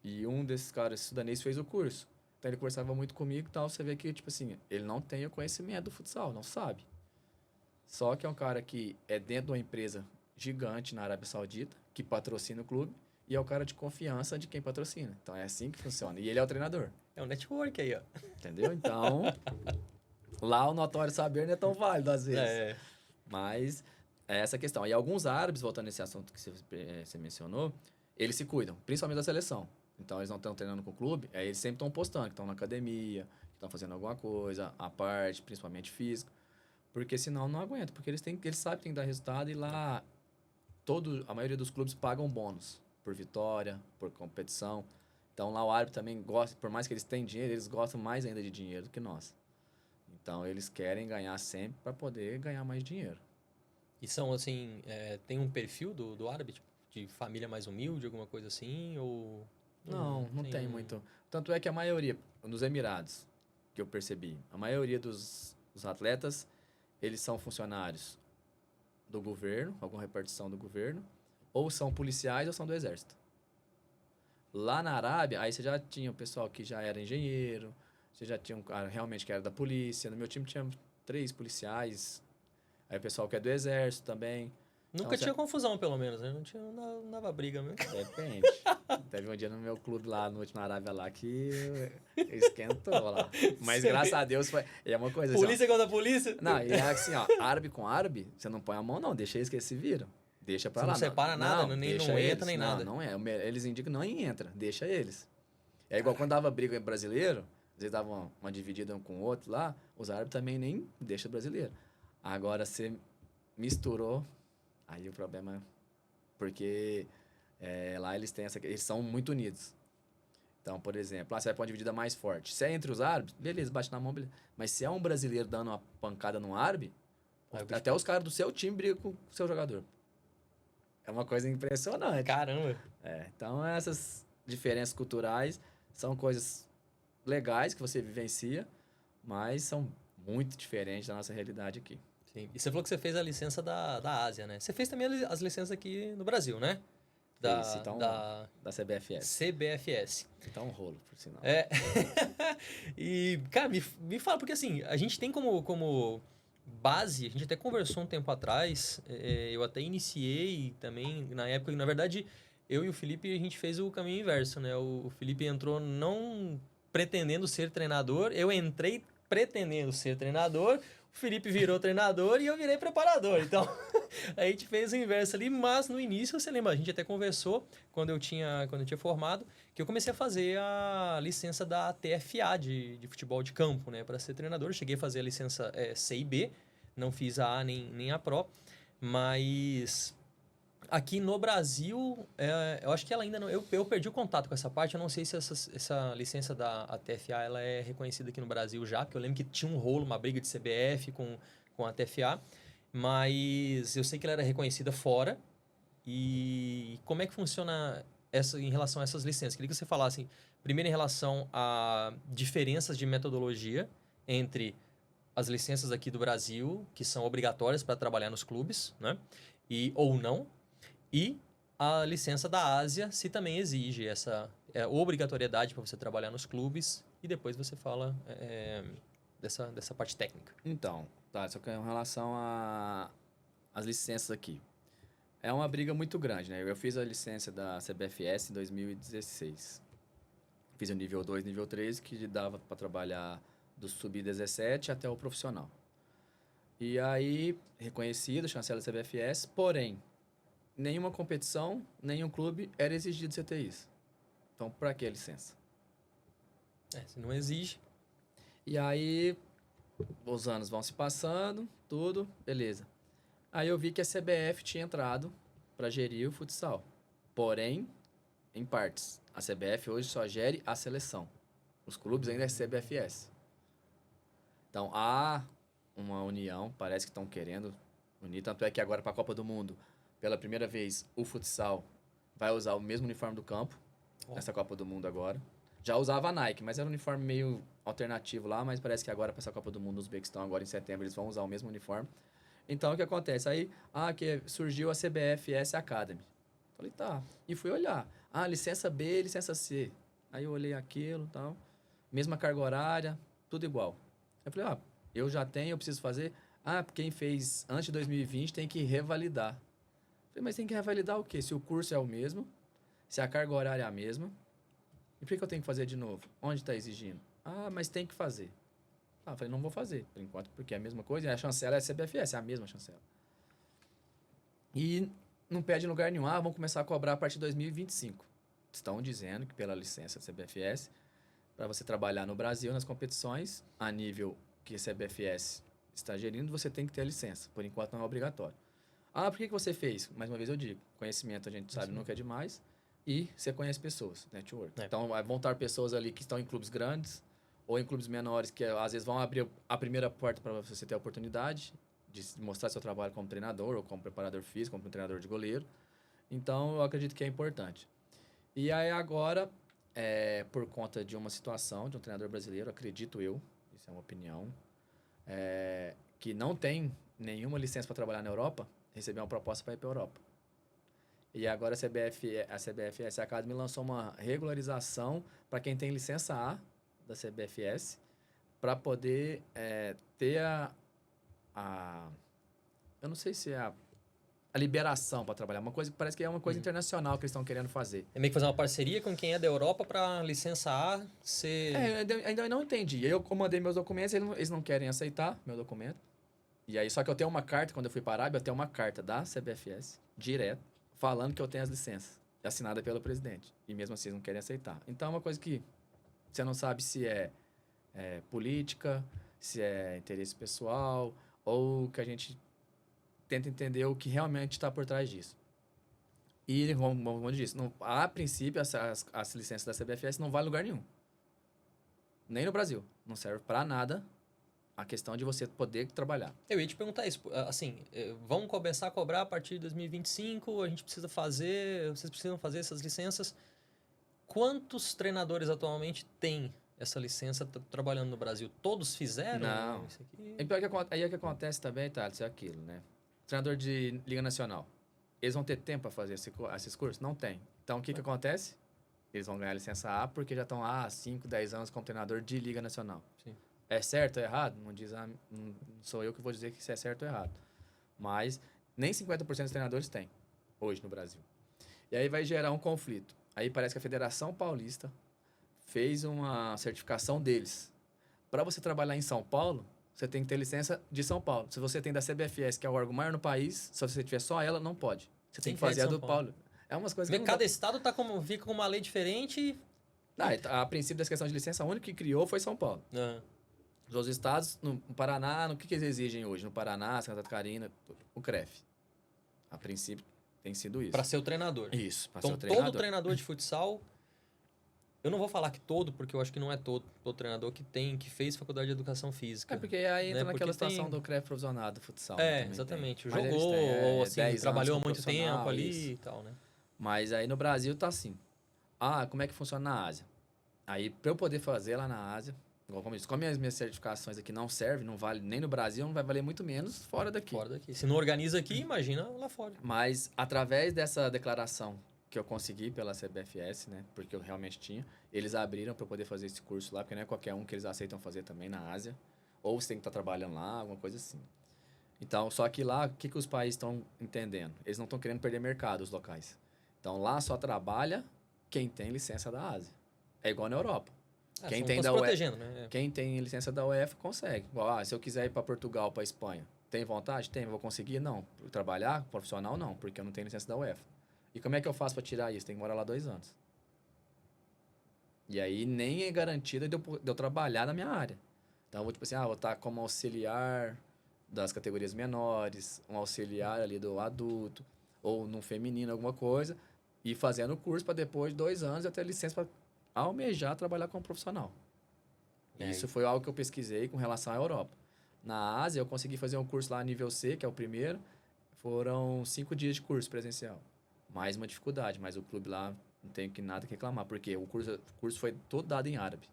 e um desses caras sudanês fez o curso. Então ele conversava muito comigo e tal, você vê que, tipo assim, ele não tem o conhecimento do futsal, não sabe. Só que é um cara que é dentro de uma empresa gigante na Arábia Saudita, que patrocina o clube, e é o cara de confiança de quem patrocina. Então é assim que funciona. E ele é o treinador. É um network aí, ó. Entendeu? Então, lá o notório saber não é tão válido às vezes. É. Mas é essa a questão. E alguns árabes, voltando nesse assunto que você mencionou, eles se cuidam, principalmente da seleção. Então, eles não estão treinando com o clube, aí eles sempre estão postando que estão na academia, que estão fazendo alguma coisa, à parte, principalmente físico. Porque senão não aguenta, porque eles sabem que tem que dar resultado e lá a maioria dos clubes pagam bônus por vitória, por competição. Então lá o árbitro também gosta, por mais que eles tenham dinheiro, eles gostam mais ainda de dinheiro do que nós. Então eles querem ganhar sempre para poder ganhar mais dinheiro. E são, assim, tem um perfil do árabe, tipo, de família mais humilde, alguma coisa assim, ou... Não tem muito. Tanto é que a maioria, nos Emirados, que eu percebi, a maioria dos atletas, eles são funcionários do governo, alguma repartição do governo, ou são policiais ou são do exército. Lá na Arábia, aí você já tinha o pessoal que já era engenheiro, você já tinha um cara realmente que era da polícia. No meu time tinha 3 policiais, aí o pessoal que é do exército também. Nunca tinha confusão, pelo menos, né? Não dava briga mesmo. Depende. Teve um dia no meu clube lá, no último na Arábia lá, que esquentou lá. Mas graças a Deus foi... É uma coisa polícia assim, contra polícia? Não, e é assim, ó, árabe com árabe, você não põe a mão não, deixa eles que eles se viram. Deixa pra Você lá. não separa nada, não deixa entra nem nada. Não é. Eles indicam não entra, deixa eles. É igual quando dava briga em brasileiro, às vezes dava uma dividida um com o outro lá, os árabes também nem deixam brasileiro. Agora, você misturou, aí o problema é... Porque lá eles têm eles são muito unidos. Então, por exemplo, lá você vai pra uma dividida mais forte. Se é entre os árabes, beleza, bate na mão, beleza. Mas se é um brasileiro dando uma pancada num árabe, até os caras do seu time brigam com o seu jogador. É uma coisa impressionante. Caramba. Então essas diferenças culturais são coisas legais que você vivencia, mas são muito diferentes da nossa realidade aqui. Sim. E você falou que você fez a licença da Ásia, né? Você fez também as licenças aqui no Brasil, né? Da CBFS. CBFS. Então um rolo, por sinal. E, cara, me fala, porque assim, a gente tem como base, a gente até conversou um tempo atrás, eu até iniciei também, na época, na verdade, eu e o Felipe, a gente fez o caminho inverso, né? O Felipe entrou não pretendendo ser treinador, eu entrei pretendendo ser treinador, o Felipe virou treinador e eu virei preparador. Então, a gente fez o inverso ali, mas no início, você lembra, a gente até conversou, quando eu tinha formado, que eu comecei a fazer a licença da TFA de futebol de campo, né, para ser treinador. Eu cheguei a fazer a licença C e B, não fiz a nem a Pro, mas aqui no Brasil, eu acho que ela ainda não... Eu perdi o contato com essa parte, eu não sei se essa licença da TFA ela é reconhecida aqui no Brasil já, porque eu lembro que tinha um rolo, uma briga de CBF com a TFA, mas eu sei que ela era reconhecida fora. E como é que funciona em relação a essas licenças? Queria que você falasse, primeiro, em relação a diferenças de metodologia entre as licenças aqui do Brasil, que são obrigatórias para trabalhar nos clubes, né? Ou não. E a licença da Ásia, se também exige essa obrigatoriedade para você trabalhar nos clubes. E depois você fala dessa parte técnica. Então, só que em relação às licenças aqui. É uma briga muito grande, né? Eu fiz a licença da CBFS em 2016. Fiz o nível 2, nível 3, que dava para trabalhar do sub-17 até o profissional. E aí, reconhecido, chancela da CBFS, porém, nenhuma competição, nenhum clube era exigido você ter isso. Então, para que a licença? Se não exige. E aí, os anos vão se passando, tudo, beleza. Aí eu vi que a CBF tinha entrado para gerir o futsal. Porém, em partes. A CBF hoje só gere a seleção. Os clubes ainda é CBFS. Então, há uma união, parece que estão querendo unir. Tanto é que agora, para a Copa do Mundo, pela primeira vez, o futsal vai usar o mesmo uniforme do campo, nessa Copa do Mundo agora. Já usava a Nike, mas era um uniforme meio alternativo lá, mas parece que agora, para essa Copa do Mundo no Uzbequistão, agora em setembro, eles vão usar o mesmo uniforme. Então, o que acontece? Aí, que surgiu a CBFS Academy. Falei, tá. E fui olhar. Licença B, licença C. Aí eu olhei aquilo e tal. Mesma carga horária, tudo igual. Eu falei, eu já tenho, eu preciso fazer. Quem fez antes de 2020 tem que revalidar. Eu falei, mas tem que revalidar o quê? Se o curso é o mesmo, se a carga horária é a mesma, e por que eu tenho que fazer de novo? Onde está exigindo? Mas tem que fazer. Eu falei, não vou fazer, por enquanto, porque é a mesma coisa. E a chancela é a CBFS, é a mesma chancela. E não pede em lugar nenhum. Vão começar a cobrar a partir de 2025. Estão dizendo que pela licença da CBFS, para você trabalhar no Brasil nas competições, a nível que a CBFS está gerindo, você tem que ter a licença. Por enquanto não é obrigatório. Por que você fez? Mais uma vez eu digo, conhecimento a gente sabe nunca é demais. E você conhece pessoas, network. Então, vão estar pessoas ali que estão em clubes grandes ou em clubes menores que às vezes vão abrir a primeira porta para você ter a oportunidade de mostrar seu trabalho como treinador ou como preparador físico, como treinador de goleiro. Então, eu acredito que é importante. E aí agora, por conta de uma situação de um treinador brasileiro, acredito eu, isso é uma opinião, que não tem nenhuma licença para trabalhar na Europa, recebeu uma proposta para ir para a Europa. E agora a CBFS Academy lançou uma regularização para quem tem licença A da CBFS para poder ter eu não sei se é a liberação para trabalhar. Uma coisa que parece que é uma coisa internacional que eles estão querendo fazer. É meio que fazer uma parceria com quem é da Europa para licença A ser... Ainda não entendi. Eu mandei meus documentos, eles não querem aceitar meu documento. E aí, só que eu tenho uma carta, quando eu fui para a Arábia, eu tenho uma carta da CBFS, direto, falando que eu tenho as licenças, assinada pelo presidente. E mesmo assim, eles não querem aceitar. Então, é uma coisa que você não sabe se é política, se é interesse pessoal, ou que a gente tenta entender o que realmente está por trás disso. E, como eu disse, a princípio, as licenças da CBFS não valem lugar nenhum. Nem no Brasil. Não serve para nada a questão de você poder trabalhar. Eu ia te perguntar isso. Assim, vão começar a cobrar a partir de 2025, a gente precisa fazer, vocês precisam fazer essas licenças. Quantos treinadores atualmente têm essa licença trabalhando no Brasil? Todos fizeram? Não. Isso aqui? Aí é que acontece também, tá? Isso é aquilo, né? Treinador de Liga Nacional. Eles vão ter tempo para fazer esses cursos? Não tem. Então, o que acontece? Eles vão ganhar licença A porque já estão há 5, 10 anos como treinador de Liga Nacional. Sim. É certo ou errado? Não sou eu que vou dizer que isso é certo ou errado. Mas nem 50% dos treinadores têm hoje no Brasil. E aí vai gerar um conflito. Aí parece que a Federação Paulista fez uma certificação deles. Para você trabalhar em São Paulo, você tem que ter licença de São Paulo. Se você tem da CBFS, que é o órgão maior no país, se você tiver só ela, não pode. Você tem que fazer a do Paulo. É umas coisas que cada estado fica com uma lei diferente. A princípio dessa questão de licença, o único que criou foi São Paulo. Os outros estados, no Paraná, no que eles exigem hoje? No Paraná, Santa Catarina, o CREF. A princípio, tem sido isso. Para ser o treinador. Isso, para então, ser o treinador. Todo treinador de futsal... Eu não vou falar que todo, porque eu acho que não é todo treinador que fez faculdade de educação física. Porque aí entra naquela situação do CREF provisionado do futsal. Exatamente. Jogou, ou assim, trabalhou há muito tempo ali e tal, né? Mas aí no Brasil tá assim. Como é que funciona na Ásia? Aí, para eu poder fazer lá na Ásia, igual como eu disse, como as minhas certificações aqui não servem, não vale nem no Brasil, não vai valer muito menos fora daqui. Se não organiza aqui, imagina lá fora. Mas, através dessa declaração que eu consegui pela CBFS, né? Porque eu realmente tinha. Eles abriram para eu poder fazer esse curso lá, porque não é qualquer um que eles aceitam fazer também na Ásia. Ou você tem que estar trabalhando lá, alguma coisa assim. Então, só que lá, o que os países estão entendendo? Eles não estão querendo perder mercado, os locais. Então, lá só trabalha quem tem licença da Ásia. É igual na Europa. Quem tem da UEFA, né? Quem tem licença da UEFA consegue. Se eu quiser ir para Portugal, para Espanha, tem vontade? Tem. Vou conseguir? Não. Trabalhar profissional? Não, porque eu não tenho licença da UEFA. E como é que eu faço para tirar isso? Tem que morar lá 2 anos. E aí nem é garantida de eu trabalhar na minha área. Então, vou vou estar como auxiliar das categorias menores, um auxiliar ali do adulto, ou no feminino, alguma coisa, e fazendo o curso para depois de 2 anos eu ter licença para almejar trabalhar como profissional. Isso foi algo que eu pesquisei com relação à Europa. Na Ásia, eu consegui fazer um curso lá nível C, que é o primeiro. Foram 5 dias de curso presencial. Mais uma dificuldade, mas o clube lá Não tenho nada que reclamar, porque o curso foi todo dado em árabe.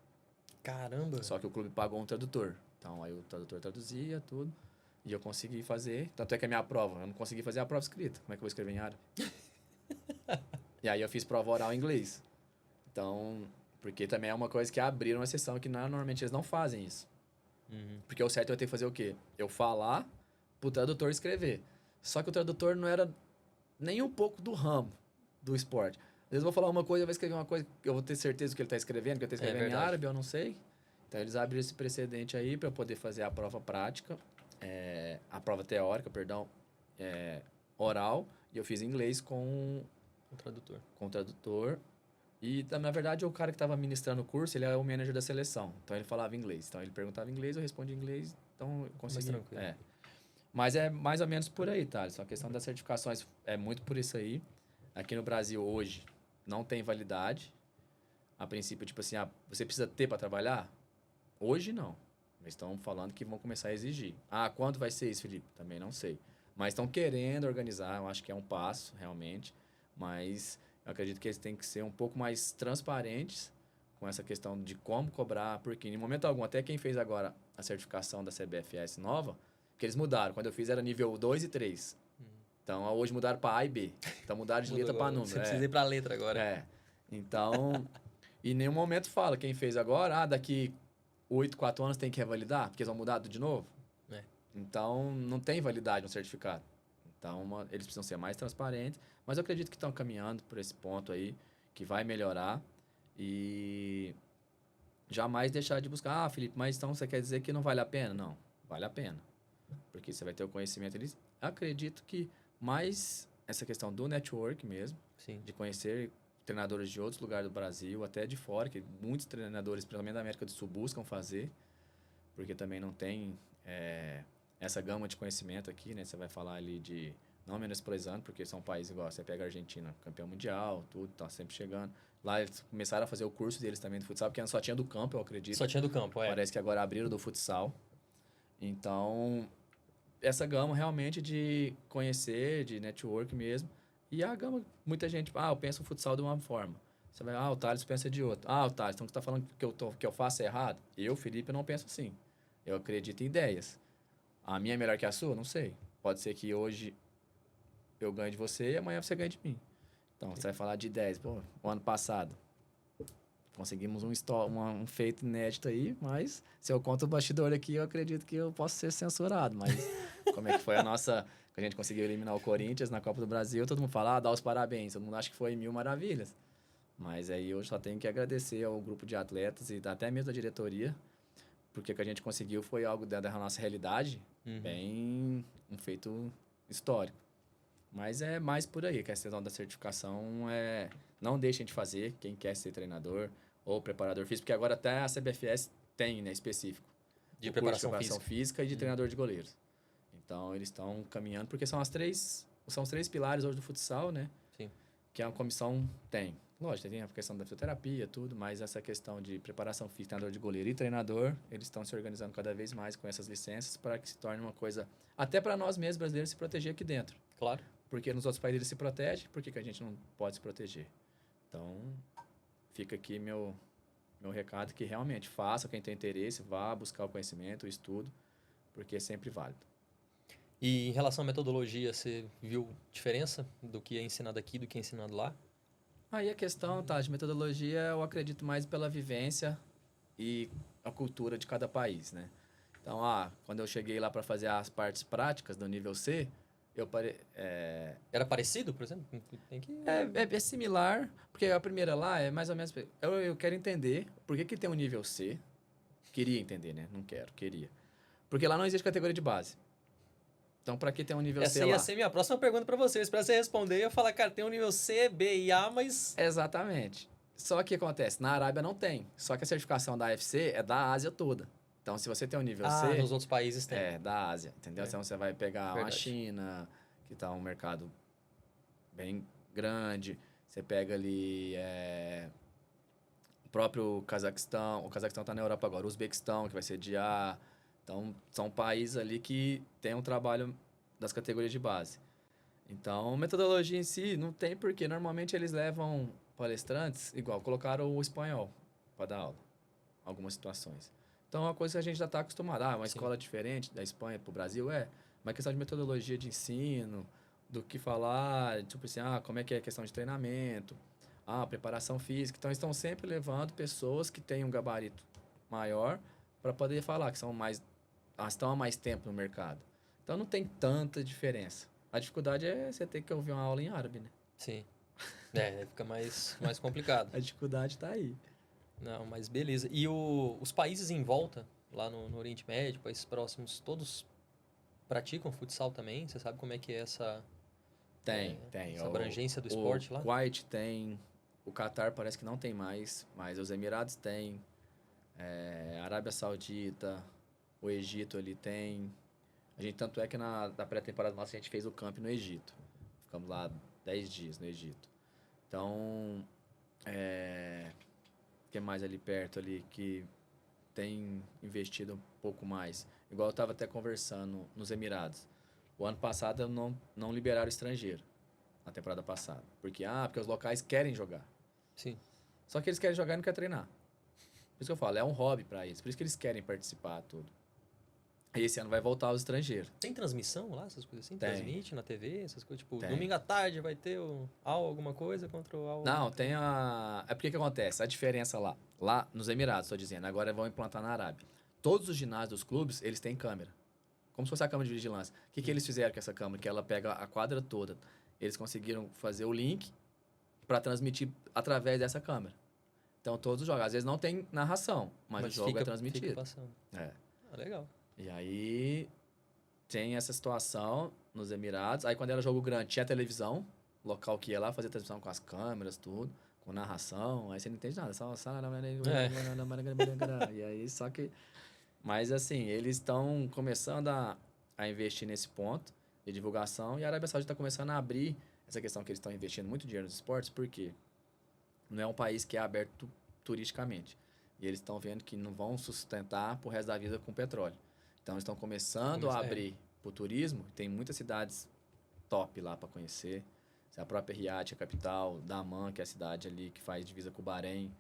Caramba. Só que o clube pagou um tradutor. Então, aí o tradutor traduzia tudo. E eu consegui fazer. Tanto é que a minha prova, eu não consegui fazer a prova escrita. Como é que eu vou escrever em árabe? E aí eu fiz prova oral em inglês. Então, porque também é uma coisa que abriram uma sessão que normalmente eles não fazem isso. Porque o certo é eu ter que fazer o quê? Eu falar pro tradutor escrever. Só que o tradutor não era nem um pouco do ramo do esporte. Às vezes eu vou falar uma coisa, eu vou escrever uma coisa que eu vou ter certeza do que ele está escrevendo, que ele está escrevendo em árabe, eu não sei. Então, eles abriram esse precedente aí para eu poder fazer a prova prática, a prova teórica, perdão, oral, e eu fiz em inglês com o tradutor. Com o tradutor. E, na verdade, o cara que estava ministrando o curso, ele é o manager da seleção. Então, ele falava inglês. Então, ele perguntava inglês, eu respondia em inglês. Então, eu consegui. Mas é mais ou menos por aí, tá? Só a questão das certificações é muito por isso aí. Aqui no Brasil, hoje, não tem validade. A princípio, tipo assim, você precisa ter para trabalhar? Hoje, não. Mas estão falando que vão começar a exigir. Quando vai ser isso, Felipe? Também não sei. Mas estão querendo organizar. Eu acho que é um passo, realmente. Mas eu acredito que eles têm que ser um pouco mais transparentes com essa questão de como cobrar. Porque, em momento algum, até quem fez agora a certificação da CBFS nova, que eles mudaram. Quando eu fiz, era nível 2 e 3. Então, hoje mudaram para A e B. Então, mudaram de letra para número. Você precisa ir para a letra agora. Então, em nenhum momento fala quem fez agora, daqui 4 anos tem que revalidar, porque eles vão mudar tudo de novo. Então, não tem validade no certificado. Então, eles precisam ser mais transparentes. Mas eu acredito que estão caminhando por esse ponto aí, que vai melhorar. E jamais deixar de buscar. Felipe, mas então você quer dizer que não vale a pena? Não, vale a pena. Porque você vai ter o conhecimento. Eles acredito que mais essa questão do network mesmo. Sim. De conhecer treinadores de outros lugares do Brasil, até de fora, que muitos treinadores, principalmente da América do Sul, buscam fazer. Porque também não tem essa gama de conhecimento aqui, né? Você vai falar ali de... Não menosprezando, porque são países igual. Você pega a Argentina, campeão mundial, tudo, tá sempre chegando. Lá eles começaram a fazer o curso deles também do futsal, porque antes só tinha do campo, eu acredito. Só tinha do campo, Parece que agora abriram do futsal. Então, essa gama realmente de conhecer, de network mesmo. E a gama, muita gente, eu penso o futsal de uma forma. Você vai, o Thales pensa de outra. O Thales, então você tá falando que eu faço errado? Eu, Felipe, não penso assim. Eu acredito em ideias. A minha é melhor que a sua? Não sei. Pode ser que hoje eu ganho de você e amanhã você ganha de mim. Então, você vai falar de 10. O ano passado, conseguimos um feito inédito aí, mas se eu conto o bastidor aqui, eu acredito que eu posso ser censurado. Mas como é que foi a nossa... Que a gente conseguiu eliminar o Corinthians na Copa do Brasil, todo mundo fala, dá os parabéns. Todo mundo acha que foi 1000 maravilhas. Mas aí eu só tenho que agradecer ao grupo de atletas e até mesmo da diretoria, porque o que a gente conseguiu foi algo da nossa realidade, bem um feito histórico. Mas é mais por aí, que a questão da certificação não deixem de fazer, quem quer ser treinador ou preparador físico, porque agora até a CBFS tem, né, específico. De preparação física e de treinador de goleiros. Então, eles estão caminhando, porque são os três pilares hoje do futsal, né? Sim. Que a comissão tem. Lógico, tem a questão da fisioterapia, tudo, mas essa questão de preparação física, treinador de goleiro e treinador, eles estão se organizando cada vez mais com essas licenças para que se torne uma coisa... Até para nós mesmos, brasileiros, se proteger aqui dentro. Claro. Porque nos outros países eles se protegem, por que a gente não pode se proteger? Então, fica aqui meu recado, que realmente faça, quem tem interesse, vá buscar o conhecimento, o estudo, porque é sempre válido. E em relação à metodologia, você viu diferença do que é ensinado aqui do que é ensinado lá? Aí a questão, de metodologia, eu acredito mais pela vivência e a cultura de cada país, né? Então, quando eu cheguei lá para fazer as partes práticas do nível C, Era parecido, por exemplo? Tem que... É similar, porque a primeira lá é mais ou menos... Eu quero entender por que tem um nível C. Queria entender, né? Não quero, queria. Porque lá não existe categoria de base. Então, para que tem um nível C lá? Essa ia ser minha próxima pergunta para você. Para você responder, eu ia falar, cara, tem um nível C, B e A, mas... Exatamente. Só que acontece, na Arábia não tem. Só que a certificação da AFC é da Ásia toda. Então, se você tem um nível C... nos outros países tem. É, da Ásia, entendeu? Então, você vai pegar Verdade. uma China, que está um mercado bem grande. Você pega ali o próprio Cazaquistão. O Cazaquistão está na Europa agora. O Uzbequistão, que vai ser de A. Então, são países ali que tem um trabalho das categorias de base. Então, metodologia em si não tem porquê. Normalmente, eles levam palestrantes, igual, colocaram o espanhol para dar aula. Algumas situações. Então, é uma coisa que a gente já está acostumado. Ah, uma Sim. escola diferente da Espanha para o Brasil, uma questão de metodologia de ensino, do que falar, tipo assim, como é que é a questão de treinamento, preparação física. Então, estão sempre levando pessoas que têm um gabarito maior para poder falar, que estão há mais tempo no mercado. Então, não tem tanta diferença. A dificuldade é você ter que ouvir uma aula em árabe, né? Sim. Aí fica mais complicado. A dificuldade está aí. Não, mas beleza. E os países em volta, lá no Oriente Médio, países próximos, todos praticam futsal também? Você sabe como é que é essa essa abrangência do esporte lá? O Kuwait tem, o Catar parece que não tem mais, mas os Emirados têm, a Arábia Saudita, o Egito ali tem. A gente, tanto é que na pré-temporada nossa a gente fez o camp no Egito. Ficamos lá 10 dias no Egito. Então, o que mais ali perto ali que tem investido um pouco mais? Igual eu estava até conversando nos Emirados. O ano passado não liberaram estrangeiro, na temporada passada. Porque os locais querem jogar. Sim. Só que eles querem jogar e não querem treinar. Por isso que eu falo, é um hobby para eles. Por isso que eles querem participar, tudo. E esse ano vai voltar os estrangeiros. Tem transmissão lá, essas coisas assim? Tem. Transmite na TV, essas coisas? Tipo, Tem. domingo à tarde vai ter alguma coisa contra o Não, tem É porque que acontece? A diferença lá. Lá nos Emirados, estou dizendo. Agora vão implantar na Arábia. Todos os ginásios dos clubes, eles têm câmera. Como se fosse a câmera de vigilância. O que eles fizeram com essa câmera? Que ela pega a quadra toda. Eles conseguiram fazer o link para transmitir através dessa câmera. Então, todos os jogos. Às vezes não tem narração, mas o jogo é transmitido. Fica passando. Legal. E aí, tem essa situação nos Emirados. Aí, quando era jogo grande, tinha televisão. Local que ia lá fazer transmissão com as câmeras, tudo. Com narração. Aí você não entende nada. Só... E aí, só que... Mas, assim, eles estão começando a investir nesse ponto de divulgação. E a Arábia Saudita está começando a abrir essa questão que eles estão investindo muito dinheiro nos esportes. Por quê? Não é um país que é aberto turisticamente. E eles estão vendo que não vão sustentar pro resto da vida com petróleo. Então, eles estão começando a abrir pro turismo. Tem muitas cidades top lá para conhecer. A própria Riad, a capital, Daman, que é a cidade ali que faz divisa com o Bahrein,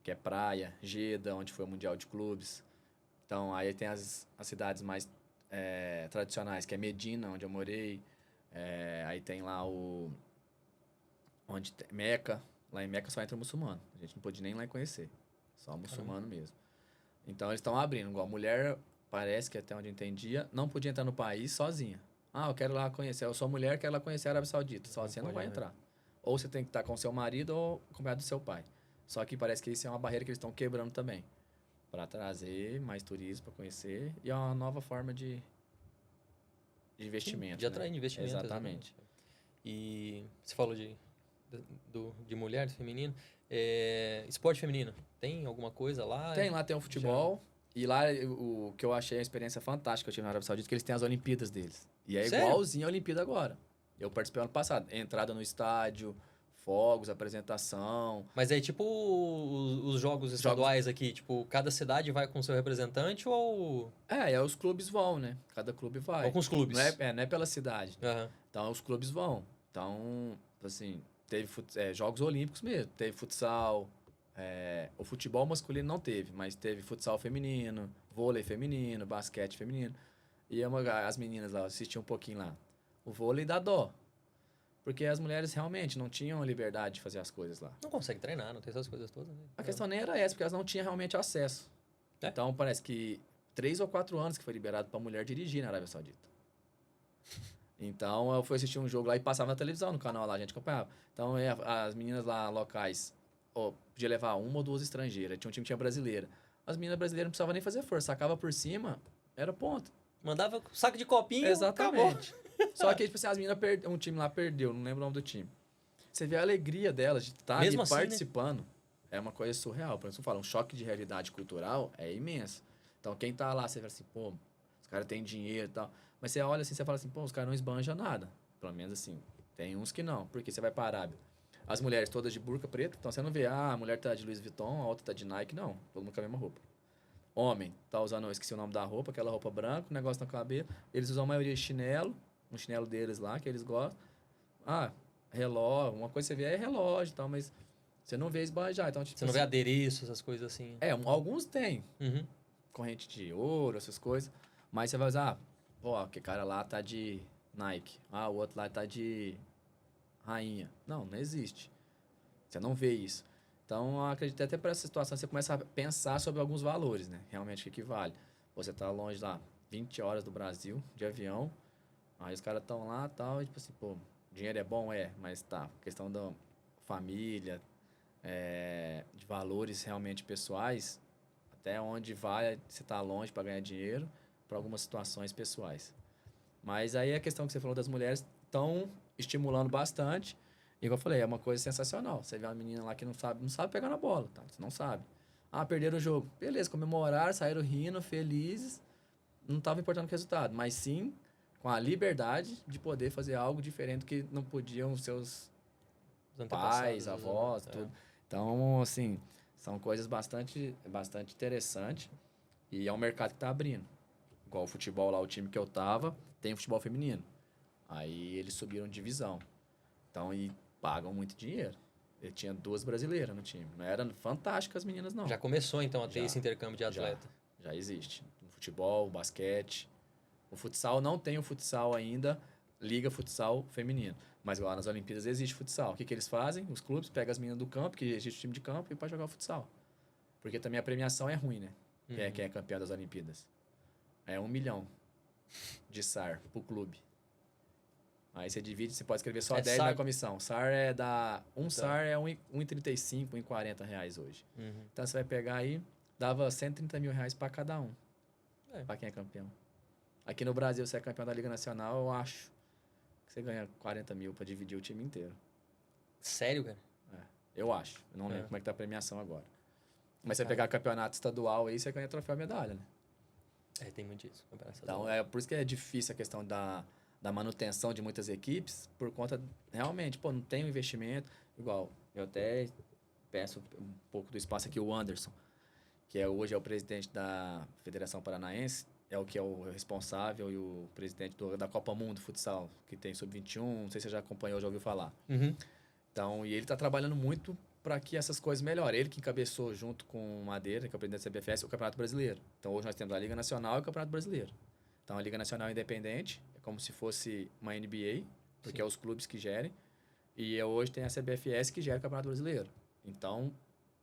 que é praia, Jeddah, onde foi o Mundial de Clubes. Então, aí tem as cidades mais tradicionais, que é Medina, onde eu morei. Aí tem lá Meca. Lá em Meca só entra muçulmano. A gente não pôde nem ir lá conhecer. Só muçulmano mesmo. Então, eles estão abrindo. Igual a mulher, parece que até onde eu entendia, não podia entrar no país sozinha. Eu quero lá conhecer. Eu sou mulher, quero lá conhecer a Arábia Saudita. Sozinha não vai entrar. Ou você tem que estar com seu marido ou acompanhado do seu pai. Só que parece que isso é uma barreira que eles estão quebrando também. Para trazer mais turismo, para conhecer. E é uma nova forma de investimento. De atrair investimento. Exatamente. E você falou de mulher, feminino. Esporte feminino, tem alguma coisa lá? Tem o futebol. E lá, o que eu achei a experiência fantástica que eu tive na Arábia Saudita, que eles têm as Olimpíadas deles. E é Sério? igualzinho a Olimpíada agora. Eu participei ano passado. Entrada no estádio, fogos, apresentação. Mas é tipo os jogos estaduais aqui, tipo, cada cidade vai com seu representante ou... Os clubes vão, né? Cada clube vai. Ou com os clubes. Não é pela cidade. Uhum. Então, os clubes vão. Então, assim, teve Jogos Olímpicos mesmo. Teve futsal. O futebol masculino não teve, mas teve futsal feminino, vôlei feminino, basquete feminino. E as meninas lá, eu assisti um pouquinho lá. O vôlei dá dó. Porque as mulheres realmente não tinham liberdade de fazer as coisas lá. Não consegue treinar, não tem essas coisas todas, né? A questão nem era essa, porque elas não tinham realmente acesso. Então, parece que 3 ou 4 anos que foi liberado para mulher dirigir na Arábia Saudita. Então, eu fui assistir um jogo lá e passava na televisão, no canal lá, a gente acompanhava. Então, as meninas lá locais, podia levar 1 ou 2 estrangeiras. Tinha um time que tinha brasileira. As meninas brasileiras não precisavam nem fazer força, sacava por cima, era ponto. Mandava saco de copinho, exatamente. Acabou. Só que, tipo assim, as meninas um time lá perdeu, não lembro o nome do time. Você vê a alegria delas de estar ali assim, participando. Né? É uma coisa surreal. Por isso eu falo, um choque de realidade cultural é imenso. Então, quem tá lá, você fala assim, pô, os caras têm dinheiro e tal. Mas você olha assim, você fala assim, pô, os caras não esbanjam nada. Pelo menos assim, tem uns que não. Porque você vai para a Arábia. As mulheres todas de burca preta, então você não vê, a mulher tá de Louis Vuitton, a outra tá de Nike, não. Todo mundo com a mesma roupa. Homem, tá usando, eu esqueci o nome da roupa, aquela roupa branca, um negócio na cabeça. Eles usam a maioria de chinelo, um chinelo deles lá, que eles gostam. Relógio, uma coisa que você vê é relógio e tal, mas você não vê esbanjar. Então, tipo, Você não vê adereço, essas coisas assim. Alguns têm. Uhum. Corrente de ouro, essas coisas. Mas você vai usar, que cara lá tá de Nike. O outro lá tá de Rainha. Não existe. Você não vê isso. Então, eu acredito até para essa situação, você começa a pensar sobre alguns valores, né? Realmente, o que vale. Você tá longe lá, 20 horas do Brasil, de avião. Aí os caras estão lá e tal, e tipo assim, dinheiro é bom? Mas tá. Questão da família, de valores realmente pessoais, até onde vai você tá longe para ganhar dinheiro, para algumas situações pessoais. Mas aí a questão que você falou das mulheres estão estimulando bastante. E como eu falei, é uma coisa sensacional. Você vê uma menina lá que não sabe pegar na bola, tá? Você não sabe. Perderam o jogo. Beleza, comemoraram, saíram rindo, felizes. Não estava importando o resultado, mas sim com a liberdade de poder fazer algo diferente do que não podiam seus pais, avós, tudo. Então, assim, são coisas bastante interessantes. E é um mercado que está abrindo. Igual o futebol lá, o time que eu tava, tem futebol feminino. Aí eles subiram de divisão. Então, e pagam muito dinheiro. Ele tinha 2 brasileiras no time. Não eram fantásticas as meninas, não. Já começou, então, a ter esse intercâmbio de atleta? Já existe. No futebol, basquete. O futsal não tem o futsal ainda, liga futsal feminino. Mas lá nas Olimpíadas existe futsal. O que eles fazem? Os clubes pegam as meninas do campo, que existe o time de campo, e para jogar o futsal. Porque também a premiação é ruim, né? Quem é campeão das Olimpíadas. É 1 milhão de SAR pro clube. Aí você divide, você pode escrever só 10 na comissão. SAR SAR é 1,35, 1,40 reais hoje. Então você vai pegar aí, dava 130 mil reais para cada um. Para quem é campeão. Aqui no Brasil, você é campeão da Liga Nacional, eu acho que você ganha 40 mil para dividir o time inteiro. Sério, cara? Eu acho. Eu não lembro como é que tá a premiação agora. Mas você pegar campeonato estadual aí, você ganha troféu e medalha, né? Tem muito isso. Então, por isso que é difícil a questão da manutenção de muitas equipes, por conta, realmente, não tem um investimento. Igual, eu até peço um pouco do espaço aqui, o Anderson, que hoje é o presidente da Federação Paranaense, é o que é o responsável e o presidente da Copa Mundo Futsal, que tem Sub-21, não sei se você já acompanhou, já ouviu falar. Então, e ele está trabalhando muito para que essas coisas melhorem. Ele que encabeçou junto com o Madeira, que é o presidente da CBFS, o Campeonato Brasileiro. Então, hoje nós temos a Liga Nacional e o Campeonato Brasileiro. Então, a Liga Nacional é independente, é como se fosse uma NBA, porque é os clubes que gerem. E hoje tem a CBFS que gera o Campeonato Brasileiro. Então,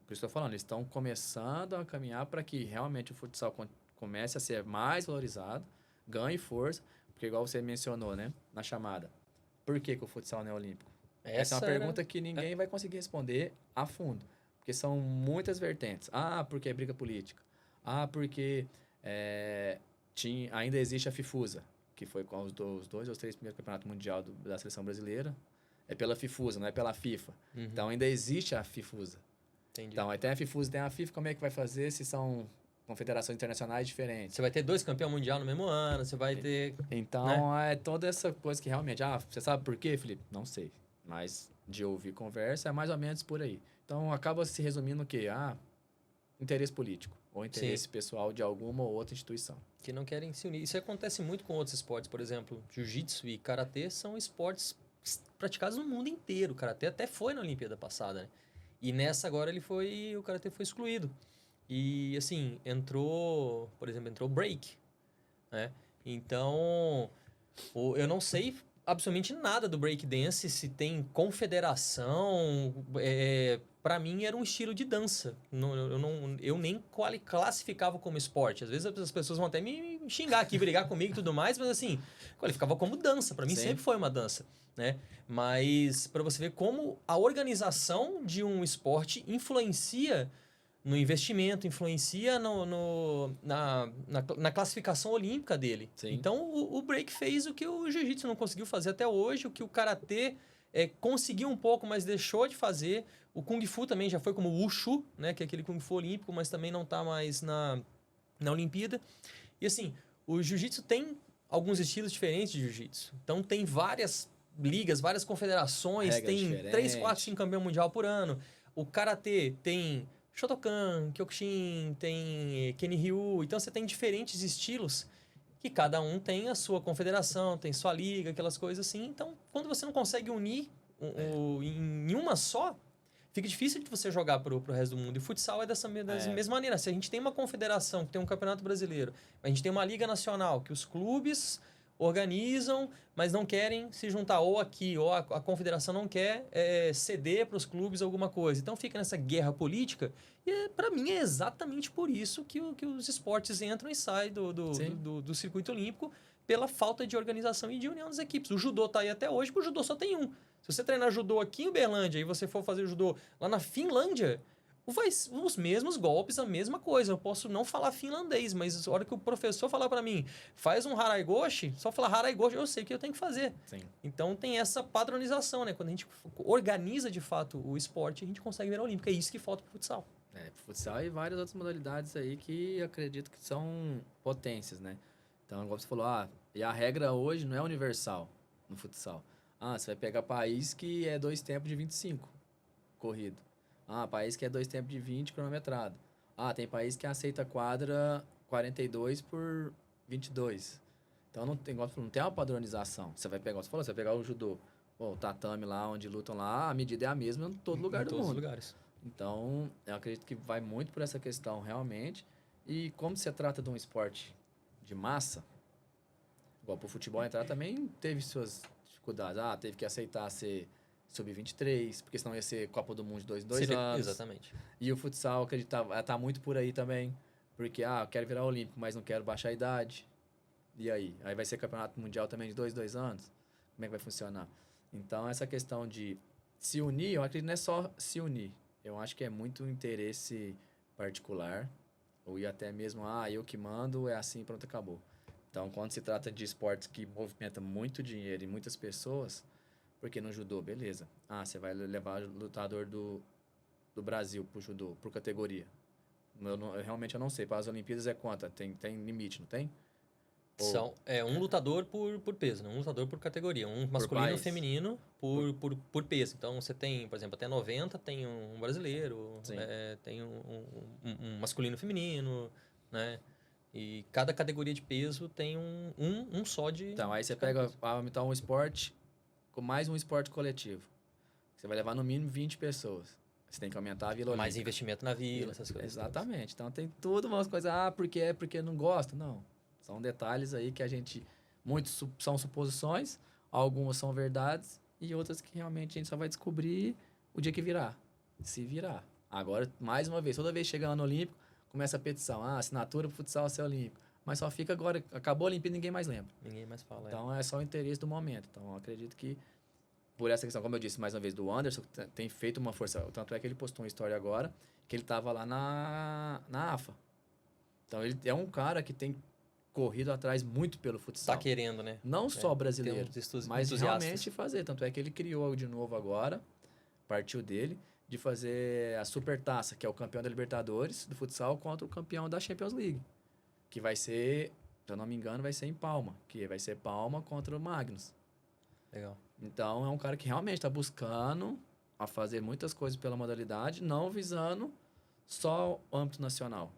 por isso que eu estou falando, eles estão começando a caminhar para que realmente o futsal comece a ser mais valorizado, ganhe força, porque igual você mencionou, né, na chamada. Por que o futsal não é olímpico? Essa é uma pergunta que ninguém vai conseguir responder a fundo. Porque são muitas vertentes. Porque é briga política. Porque ainda existe a FIFUSA, que foi com os 2 ou 3 primeiros campeonatos mundial da seleção brasileira. É pela FIFUSA, não é pela FIFA. Então ainda existe a FIFUSA. Entendi. Então, aí tem a FIFUSA e tem a FIFA, como é que vai fazer se são confederações internacionais diferentes? Você vai ter 2 campeões mundial no mesmo ano, você vai ter... Então, é toda essa coisa que realmente... você sabe por quê, Felipe? Não sei. Mas de ouvir conversa é mais ou menos por aí. Então, acaba se resumindo o quê? Interesse político. Ou interesse pessoal de alguma ou outra instituição. Que não querem se unir. Isso acontece muito com outros esportes. Por exemplo, jiu-jitsu e karatê são esportes praticados no mundo inteiro. O karatê até foi na Olimpíada passada, né? E nessa agora o karatê foi excluído. E, assim, entrou o break, né? Então, eu não sei absolutamente nada do breakdance, se tem confederação. Para mim, era um estilo de dança. Eu nem classificava como esporte. Às vezes as pessoas vão até me xingar aqui, brigar comigo e tudo mais, mas, assim, qualificava como dança. Para mim, sempre foi uma dança, né? Mas para você ver como a organização de um esporte influencia no investimento, influencia na classificação olímpica dele. Sim. Então, o break fez o que o jiu-jitsu não conseguiu fazer até hoje, o que o karatê conseguiu um pouco, mas deixou de fazer. O kung fu também já foi como o wushu, né, que é aquele kung fu olímpico, mas também não está mais na Olimpíada. E, assim, o jiu-jitsu tem alguns estilos diferentes de jiu-jitsu. Então, tem várias ligas, várias confederações, tem 3, 4, 5 campeões mundial por ano. O karatê tem Shotokan, Kyokushin, tem Kenryu. Então, você tem diferentes estilos que cada um tem a sua confederação, tem sua liga, aquelas coisas assim. Então, quando você não consegue unir em uma só, fica difícil de você jogar pro resto do mundo. E o futsal é dessa mesma maneira. Se a gente tem uma confederação, que tem um campeonato brasileiro, a gente tem uma liga nacional, que os clubes organizam, mas não querem se juntar ou aqui, ou a confederação não quer ceder para os clubes alguma coisa. Então fica nessa guerra política. E para mim é exatamente por isso que os esportes entram e saem do circuito olímpico, pela falta de organização e de união das equipes. O judô tá aí até hoje, porque o judô só tem um. Se você treinar judô aqui em Uberlândia e você for fazer judô lá na Finlândia, os mesmos golpes, a mesma coisa. Eu posso não falar finlandês, mas na hora que o professor falar para mim, faz um haraigoshi, só falar haraigoshi, eu sei o que eu tenho que fazer. Sim. Então tem essa padronização, né? Quando a gente organiza de fato o esporte, a gente consegue virar olímpico. É isso que falta pro futsal. Pro futsal e várias outras modalidades aí que acredito que são potências, né? Então, igual você falou, e a regra hoje não é universal no futsal. Você vai pegar país que é 2 tempos de 25 corrido. País que é 2 tempos de 20 cronometrado. Tem país que aceita quadra 42 por 22. Então, não tem uma padronização. Você vai pegar, você vai pegar o judô, o tatame lá, onde lutam lá, a medida é a mesma em todo lugar do mundo. Em todos os lugares. Então, eu acredito que vai muito por essa questão realmente. E como se trata de um esporte de massa, igual pro futebol entrar também teve suas dificuldades. Teve que aceitar ser sub-23, porque senão ia ser Copa do Mundo de 2 em 2 anos. Exatamente. E o futsal, acreditava, tá muito por aí também. Porque, eu quero virar olímpico, mas não quero baixar a idade. E aí? Aí vai ser campeonato mundial também de 2 em 2 anos? Como é que vai funcionar? Então, essa questão de se unir, eu acredito que não é só se unir. Eu acho que é muito interesse particular. Ou até mesmo, eu que mando, é assim, pronto, acabou. Então, quando se trata de esportes que movimentam muito dinheiro e muitas pessoas, porque no judô, beleza. Você vai levar o lutador do Brasil pro judô, por categoria. Eu realmente não sei. Para as Olimpíadas é quanto? Tem limite, não tem? São um lutador por peso, né? Um lutador por categoria. Um masculino e um feminino por peso. Então, você tem, por exemplo, até 90 tem um brasileiro, tem um masculino e feminino, né? E cada categoria de peso tem um só de... Então, aí você pega, aumentar um esporte com mais um esporte coletivo. Você vai levar no mínimo 20 pessoas. Você tem que aumentar a Vila Olímpica. Mais investimento na vila, essas coisas. Exatamente. Então, tem tudo umas coisas, porque não gosta. Não. São detalhes aí que a gente... Muitos são suposições, algumas são verdades, e outras que realmente a gente só vai descobrir o dia que virar. Se virar. Agora, mais uma vez, toda vez que chega ano olímpico, começa a petição. Assinatura pro futsal ser olímpico. Mas só fica agora... Acabou a Olimpíada, ninguém mais lembra. Ninguém mais fala. Então, é só o interesse do momento. Então, eu acredito que, por essa questão, como eu disse mais uma vez, do Anderson, tem feito uma força. Tanto é que ele postou uma história agora, que ele estava lá na AFA. Então, ele é um cara que tem corrido atrás muito pelo futsal. Tá querendo, né? Não só brasileiro, mas realmente fazer. Tanto é que ele criou de novo agora, partiu dele, de fazer a Supertaça, que é o campeão da Libertadores do futsal, contra o campeão da Champions League. Que vai ser, se eu não me engano, vai ser em Palma. Que vai ser Palma contra o Magnus. Legal. Então, é um cara que realmente está buscando a fazer muitas coisas pela modalidade, não visando só o âmbito nacional,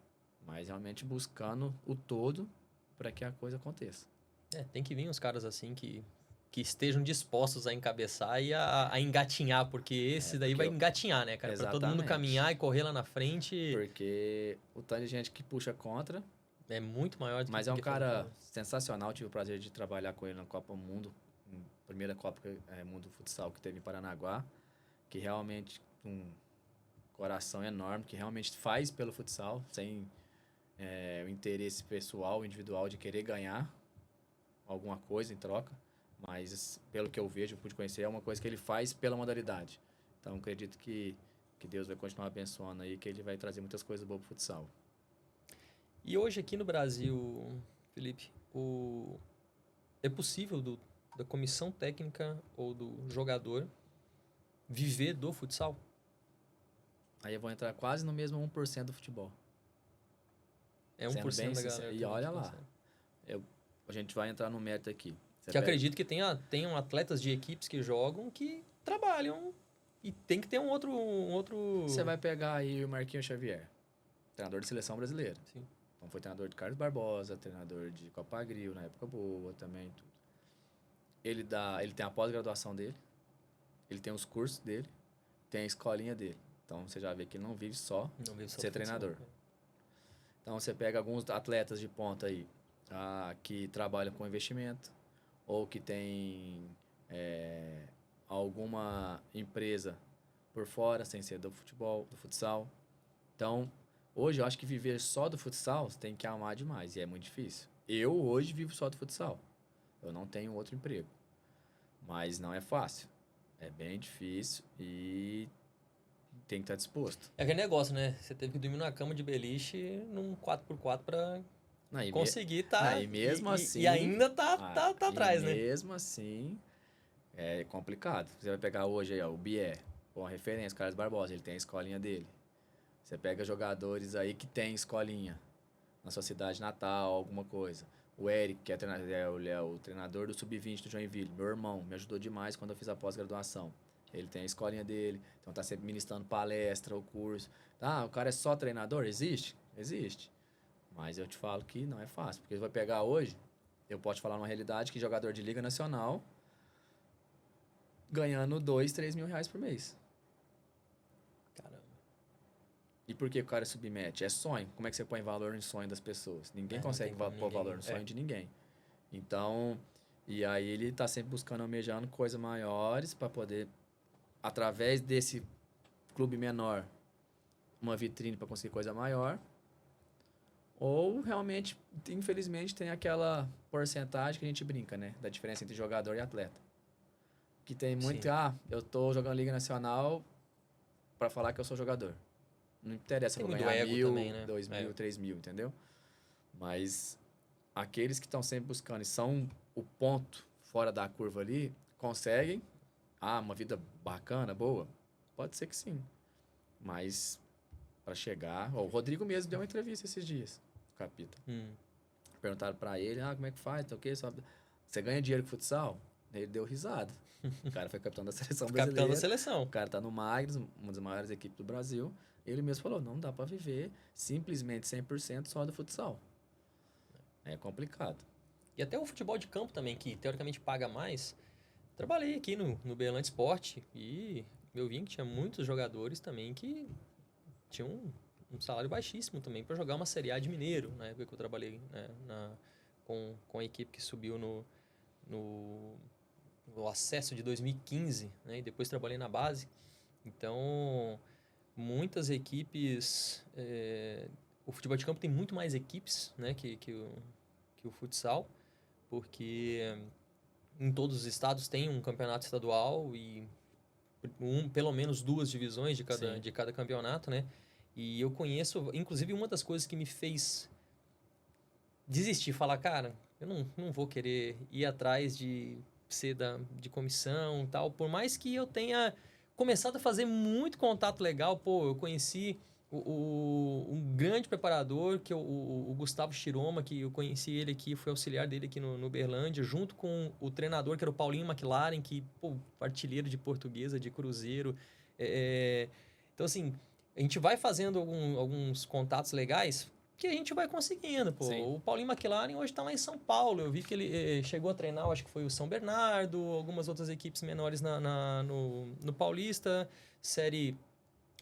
mas realmente buscando o todo para que a coisa aconteça. Tem que vir uns caras assim que estejam dispostos a encabeçar e a engatinhar, porque esse daí vai engatinhar, né, cara? Para todo mundo caminhar e correr lá na frente. Porque o tanto de gente que puxa contra é muito maior do que... Mas é um cara sensacional, tive o prazer de trabalhar com ele na Copa Mundo, primeira Copa Mundo Futsal que teve em Paranaguá, que realmente um coração enorme, que realmente faz pelo futsal, sem o interesse pessoal, individual de querer ganhar alguma coisa em troca, mas pelo que eu vejo, pude conhecer, é uma coisa que ele faz pela modalidade. Então, acredito que Deus vai continuar abençoando aí, que ele vai trazer muitas coisas boas pro futsal. E hoje aqui no Brasil, Felipe, é possível da comissão técnica ou do jogador viver do futsal? Aí eu vou entrar quase no mesmo 1% do futebol. É 1% da galera. E olha lá, a gente vai entrar no mérito aqui. Acredito que tenham atletas de equipes que jogam que trabalham e tem que ter um outro... Você vai pegar aí o Marquinhos Xavier, treinador de seleção brasileira. Sim. Então foi treinador de Carlos Barbosa, treinador de Copa Agril, na época boa também, tudo. Ele tem a pós-graduação dele, ele tem os cursos dele, tem a escolinha dele. Então, você já vê que ele não vive só Não vive só ser do futsal. treinador. Então, você pega alguns atletas de ponta aí, que trabalham com investimento, ou que tem alguma empresa por fora, sem ser do futebol, do futsal. Então, hoje eu acho que viver só do futsal, você tem que amar demais, e é muito difícil. Eu hoje vivo só do futsal. Eu não tenho outro emprego. Mas não é fácil. É bem difícil e tem que estar disposto. É aquele negócio, né? Você teve que dormir numa cama de beliche num 4x4 pra Não, conseguir tá... e mesmo assim... E ainda tá atrás, né? Mesmo assim, é complicado. Você vai pegar hoje aí, ó, o Bié, uma referência, o Carlos Barbosa, ele tem a escolinha dele. Você pega jogadores aí que tem escolinha na sua cidade natal, alguma coisa. O Eric, que é o treinador do Sub-20 do Joinville, meu irmão, me ajudou demais quando eu fiz a pós-graduação. Ele tem a escolinha dele, então tá sempre ministrando palestra ou curso. O cara é só treinador? Existe? Existe. Mas eu te falo que não é fácil, porque ele vai pegar hoje, eu posso te falar uma realidade que jogador de Liga Nacional ganhando 2, 3 mil reais por mês. Caramba. E por que o cara submete? É sonho. Como é que você põe valor no sonho das pessoas? Ninguém consegue pôr valor no sonho de ninguém. Então, e aí ele tá sempre buscando, almejando coisas maiores para poder, através desse clube menor, uma vitrine para conseguir coisa maior. Ou realmente, infelizmente, tem aquela porcentagem que a gente brinca, né? Da diferença entre jogador e atleta. Que tem muito, Sim. eu tô jogando Liga Nacional para falar que eu sou jogador. Não interessa se eu vou muito ganhar ego 1.000, também, né? 2.000, 3.000, entendeu? Mas aqueles que estão sempre buscando e são o ponto fora da curva ali, conseguem, uma vida bacana, boa? Pode ser que sim. Mas para chegar... o Rodrigo mesmo deu uma entrevista esses dias, o Capita. Perguntaram para ele, como é que faz? Tá, o quê? Você ganha dinheiro com futsal? Ele deu risada. O cara foi capitão da seleção brasileira. Capitão da seleção. O cara tá no Magnus, uma das maiores equipes do Brasil. Ele mesmo falou, não dá para viver simplesmente 100% só do futsal. É complicado. E até o futebol de campo também, que teoricamente paga mais. Trabalhei aqui no Berlândia Esporte e eu vi que tinha muitos jogadores também que tinham um salário baixíssimo também para jogar uma Série A de Mineiro, na época que eu trabalhei, né, com a equipe que subiu no acesso de 2015, né, e depois trabalhei na base. Então, muitas equipes... o futebol de campo tem muito mais equipes, né, que o futsal, porque em todos os estados tem um campeonato estadual e pelo menos 2 divisões de cada campeonato, né? E eu conheço, inclusive, uma das coisas que me fez desistir, falar, cara, eu não vou querer ir atrás de ser de comissão e tal, por mais que eu tenha começado a fazer muito contato legal, eu conheci um grande preparador, que é o Gustavo Chiroma, que eu conheci ele aqui, fui auxiliar dele aqui no Uberlândia, junto com o treinador, que era o Paulinho McLaren, que, artilheiro de Portuguesa, de Cruzeiro. Então, assim, a gente vai fazendo alguns contatos legais que a gente vai conseguindo, O Paulinho McLaren hoje está lá em São Paulo. Eu vi que ele chegou a treinar, acho que foi o São Bernardo, algumas outras equipes menores no Paulista, Série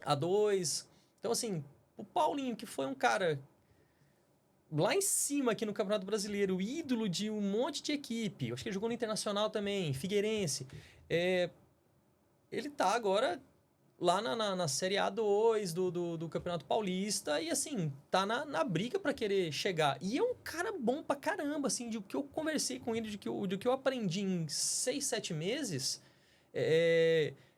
A2. Então, assim, o Paulinho, que foi um cara lá em cima aqui no Campeonato Brasileiro, ídolo de um monte de equipe, acho que ele jogou no Internacional também, Figueirense, ele tá agora lá na Série A2 do Campeonato Paulista e, assim, tá na briga para querer chegar. E é um cara bom pra caramba, assim, do que eu conversei com ele, do que eu aprendi em 6, 7 meses,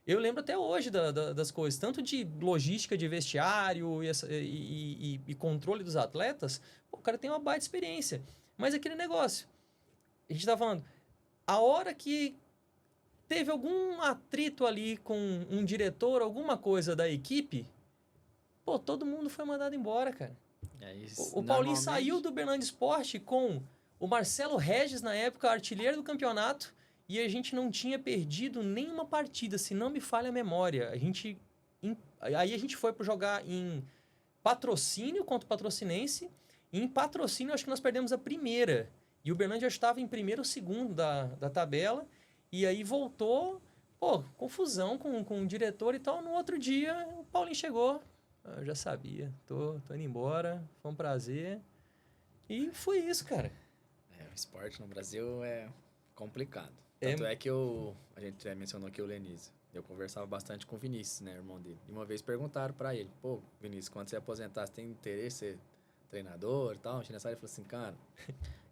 eu lembro até hoje das coisas, tanto de logística de vestiário e controle dos atletas. O cara tem uma baita experiência. Mas aquele negócio, a gente tá falando, a hora que teve algum atrito ali com um diretor, alguma coisa da equipe, todo mundo foi mandado embora, cara. O Paulinho saiu do Berlândia Esporte com o Marcelo Regis, na época, artilheiro do campeonato, e a gente não tinha perdido nenhuma partida, se não me falha a memória. Aí a gente foi para jogar em Patrocínio contra o Patrocinense. E em Patrocínio, acho que nós perdemos a primeira. E o Berlândia já estava em primeiro ou segundo da tabela. E aí voltou Pô, confusão com o diretor e tal. No outro dia, o Paulinho chegou. Eu já sabia. Tô indo embora. Foi um prazer. E foi isso, cara. O esporte no Brasil é complicado. É. Tanto é que a gente já mencionou aqui o Lenise. Eu conversava bastante com o Vinícius, né, irmão dele. E uma vez perguntaram pra ele, pô, Vinícius, quando você aposentar, você tem interesse em ser treinador e tal? Ele falou assim, cara,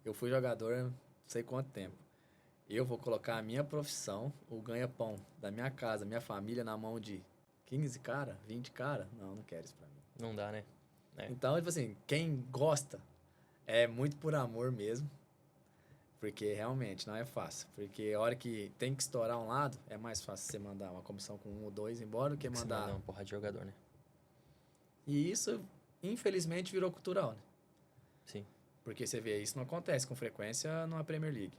eu fui jogador não sei quanto tempo. Eu vou colocar a minha profissão, o ganha-pão da minha casa, minha família, na mão de 15 cara, 20 cara? Não quero isso pra mim. Não dá, né? É. Então, tipo assim, quem gosta é muito por amor mesmo. Porque realmente não é fácil. Porque a hora que tem que estourar um lado, é mais fácil você mandar uma comissão com 1 ou 2 embora do que Você mandar. manda uma porra de jogador, né? E isso, infelizmente, virou cultural, né? Sim. Porque você vê, isso não acontece com frequência numa Premier League.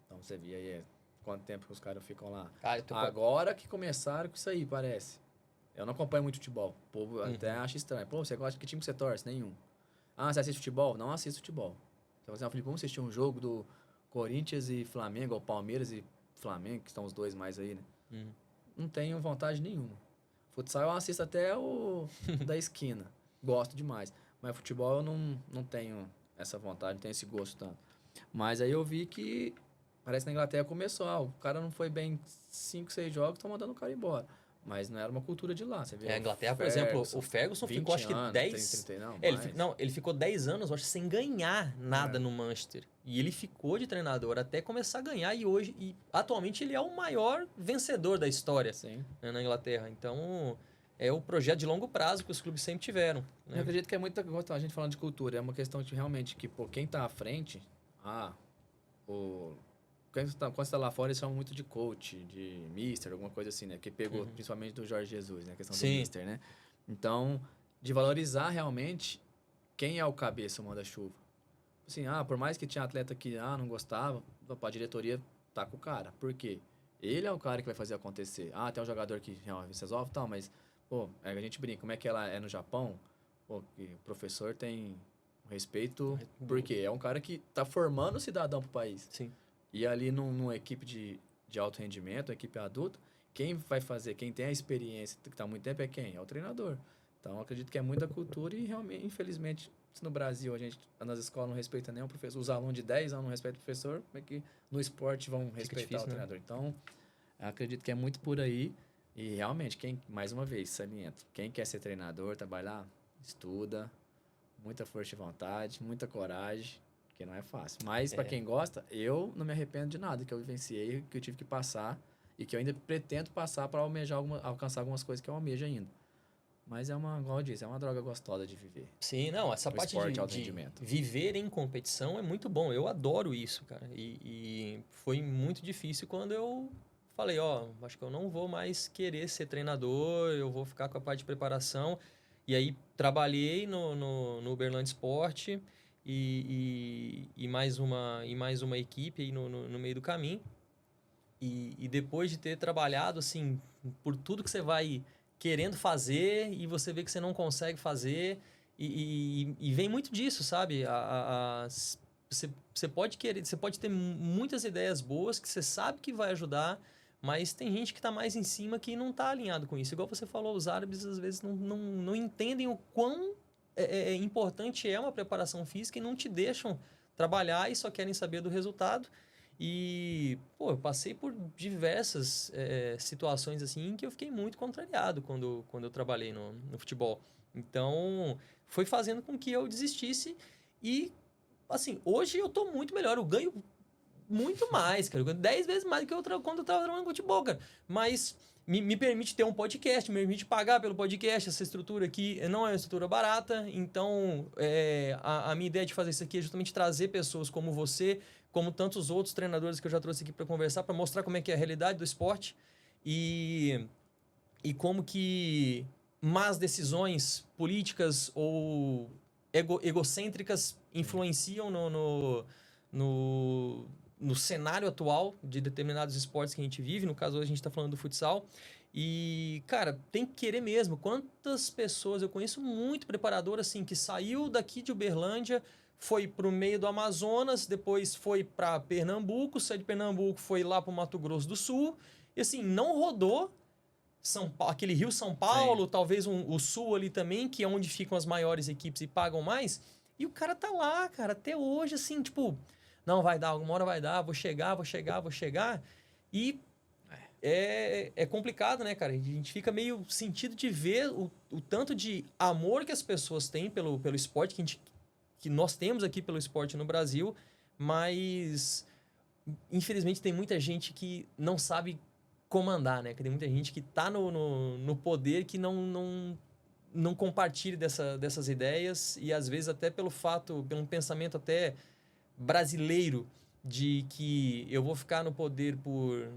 Então você vê aí quanto tempo que os caras ficam lá. Cara, Agora que começaram com isso aí, parece. Eu não acompanho muito futebol. O povo até acha estranho. Pô, você gosta de que time que você torce? Nenhum. Ah, você assiste futebol? Não assisto futebol. Você fala assim, Felipe, vamos assistir um jogo do Corinthians e Flamengo, ou Palmeiras e Flamengo, que estão os dois mais aí, né? Não tenho vontade nenhuma. Futsal eu assisto até o da esquina. Gosto demais. Mas futebol eu não tenho essa vontade, não tenho esse gosto tanto. Mas aí eu vi que parece que na Inglaterra começou. O cara não foi bem 5, 6 jogos, estão mandando o cara embora. Mas não era uma cultura de lá. Você vê a Inglaterra, por exemplo, o Ferguson ficou acho que 10... 30, ele ficou 10 anos, acho, sem ganhar nada no Manchester. E ele ficou de treinador até começar a ganhar. E atualmente ele é o maior vencedor da história, né, na Inglaterra. Então, é o projeto de longo prazo que os clubes sempre tiveram. Né? Eu acredito que é muita coisa, a gente falando de cultura, é uma questão de realmente que, pô, quem tá à frente, quando você tá lá fora, eles chamam muito de coach, de mister, alguma coisa assim, né? Que pegou principalmente do Jorge Jesus, né? A questão do mister, né? Então, de valorizar realmente quem é o cabeça, o manda-chuva. Assim, por mais que tinha atleta que não gostava, a diretoria tá com o cara. Por quê? Ele é o cara que vai fazer acontecer. Tem um jogador que se resolve e tal, mas, pô, a gente brinca, como é que ela é no Japão? Pô, que o professor tem respeito, porque é um cara que tá formando o cidadão pro país. Sim. E ali numa equipe de alto rendimento, uma equipe adulta, quem vai fazer, quem tem a experiência, que está há muito tempo, é quem? É o treinador. Então, eu acredito que é muita cultura e, realmente, infelizmente, se no Brasil a gente, nas escolas, não respeita nem o professor, os alunos de 10 anos não respeitam o professor, como é que no esporte vão respeitar difícil, o treinador? Né? Então, eu acredito que é muito por aí. E, realmente, mais uma vez, saliento, quem quer ser treinador, trabalhar, estuda, muita força de vontade, muita coragem, porque não é fácil. Mas, para quem gosta, eu não me arrependo de nada que eu vivenciei, que eu tive que passar e que eu ainda pretendo passar para alcançar algumas coisas que eu almejo ainda. Mas igual eu disse, é uma droga gostosa de viver. Sim, não, essa parte de viver em competição é muito bom. Eu adoro isso, cara. E foi muito difícil quando eu falei, acho que eu não vou mais querer ser treinador, eu vou ficar com a parte de preparação. E aí, trabalhei no Uberlândia Esporte e mais uma equipe aí no meio do caminho. E depois de ter trabalhado, assim, por tudo que você vai querendo fazer e você vê que você não consegue fazer e vem muito disso, sabe? Você pode ter muitas ideias boas que você sabe que vai ajudar, mas tem gente que está mais em cima que não está alinhado com isso. Igual você falou, os árabes às vezes não entendem o quão importante é uma preparação física e não te deixam trabalhar e só querem saber do resultado. E, pô, eu passei por diversas situações assim que eu fiquei muito contrariado quando eu trabalhei no futebol. Então, foi fazendo com que eu desistisse e, assim, hoje eu tô muito melhor. Eu ganho muito mais, cara. Eu ganho 10 vezes mais do que quando eu tava trabalhando com futebol, cara. Mas me permite ter um podcast, me permite pagar pelo podcast. Essa estrutura aqui não é uma estrutura barata. Então, a minha ideia de fazer isso aqui é justamente trazer pessoas como você, como tantos outros treinadores que eu já trouxe aqui para conversar, para mostrar como é que é a realidade do esporte e como que más decisões políticas ou egocêntricas influenciam no cenário atual de determinados esportes que a gente vive. No caso, hoje a gente está falando do futsal. E, cara, tem que querer mesmo. Quantas pessoas eu conheço muito preparador, assim, que saiu daqui de Uberlândia foi pro meio do Amazonas, depois foi para Pernambuco, saiu de Pernambuco, foi lá pro Mato Grosso do Sul, e assim, não rodou aquele Rio São Paulo, Sim. talvez o Sul ali também, que é onde ficam as maiores equipes e pagam mais, e o cara tá lá, cara, até hoje, assim, tipo, não vai dar, alguma hora vai dar, vou chegar, e é complicado, né, cara? A gente fica meio sentido de ver o tanto de amor que as pessoas têm pelo esporte, que nós temos aqui pelo esporte no Brasil, mas infelizmente tem muita gente que não sabe comandar, né? Que tem muita gente que tá no poder que não compartilha dessas ideias e às vezes até pelo um pensamento até brasileiro de que eu vou ficar no poder por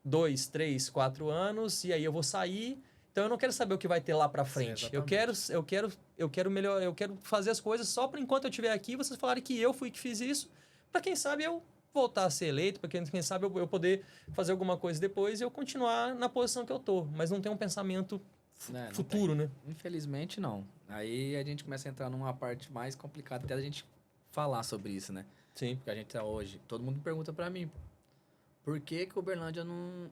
2, 3, 4 anos e aí eu vou sair. Então eu não quero saber o que vai ter lá para frente. Sim, Eu quero melhor, eu quero fazer as coisas só por enquanto eu estiver aqui, vocês falarem que eu fui que fiz isso, para quem sabe eu voltar a ser eleito, para quem sabe eu poder fazer alguma coisa depois e eu continuar na posição que eu tô, mas não tem um pensamento Não futuro, tem. né? Infelizmente, não. Aí a gente começa a entrar numa parte mais complicada até da gente falar sobre isso, né? Sim. Porque a gente tá hoje... Todo mundo pergunta pra mim, pô, por que que Uberlândia não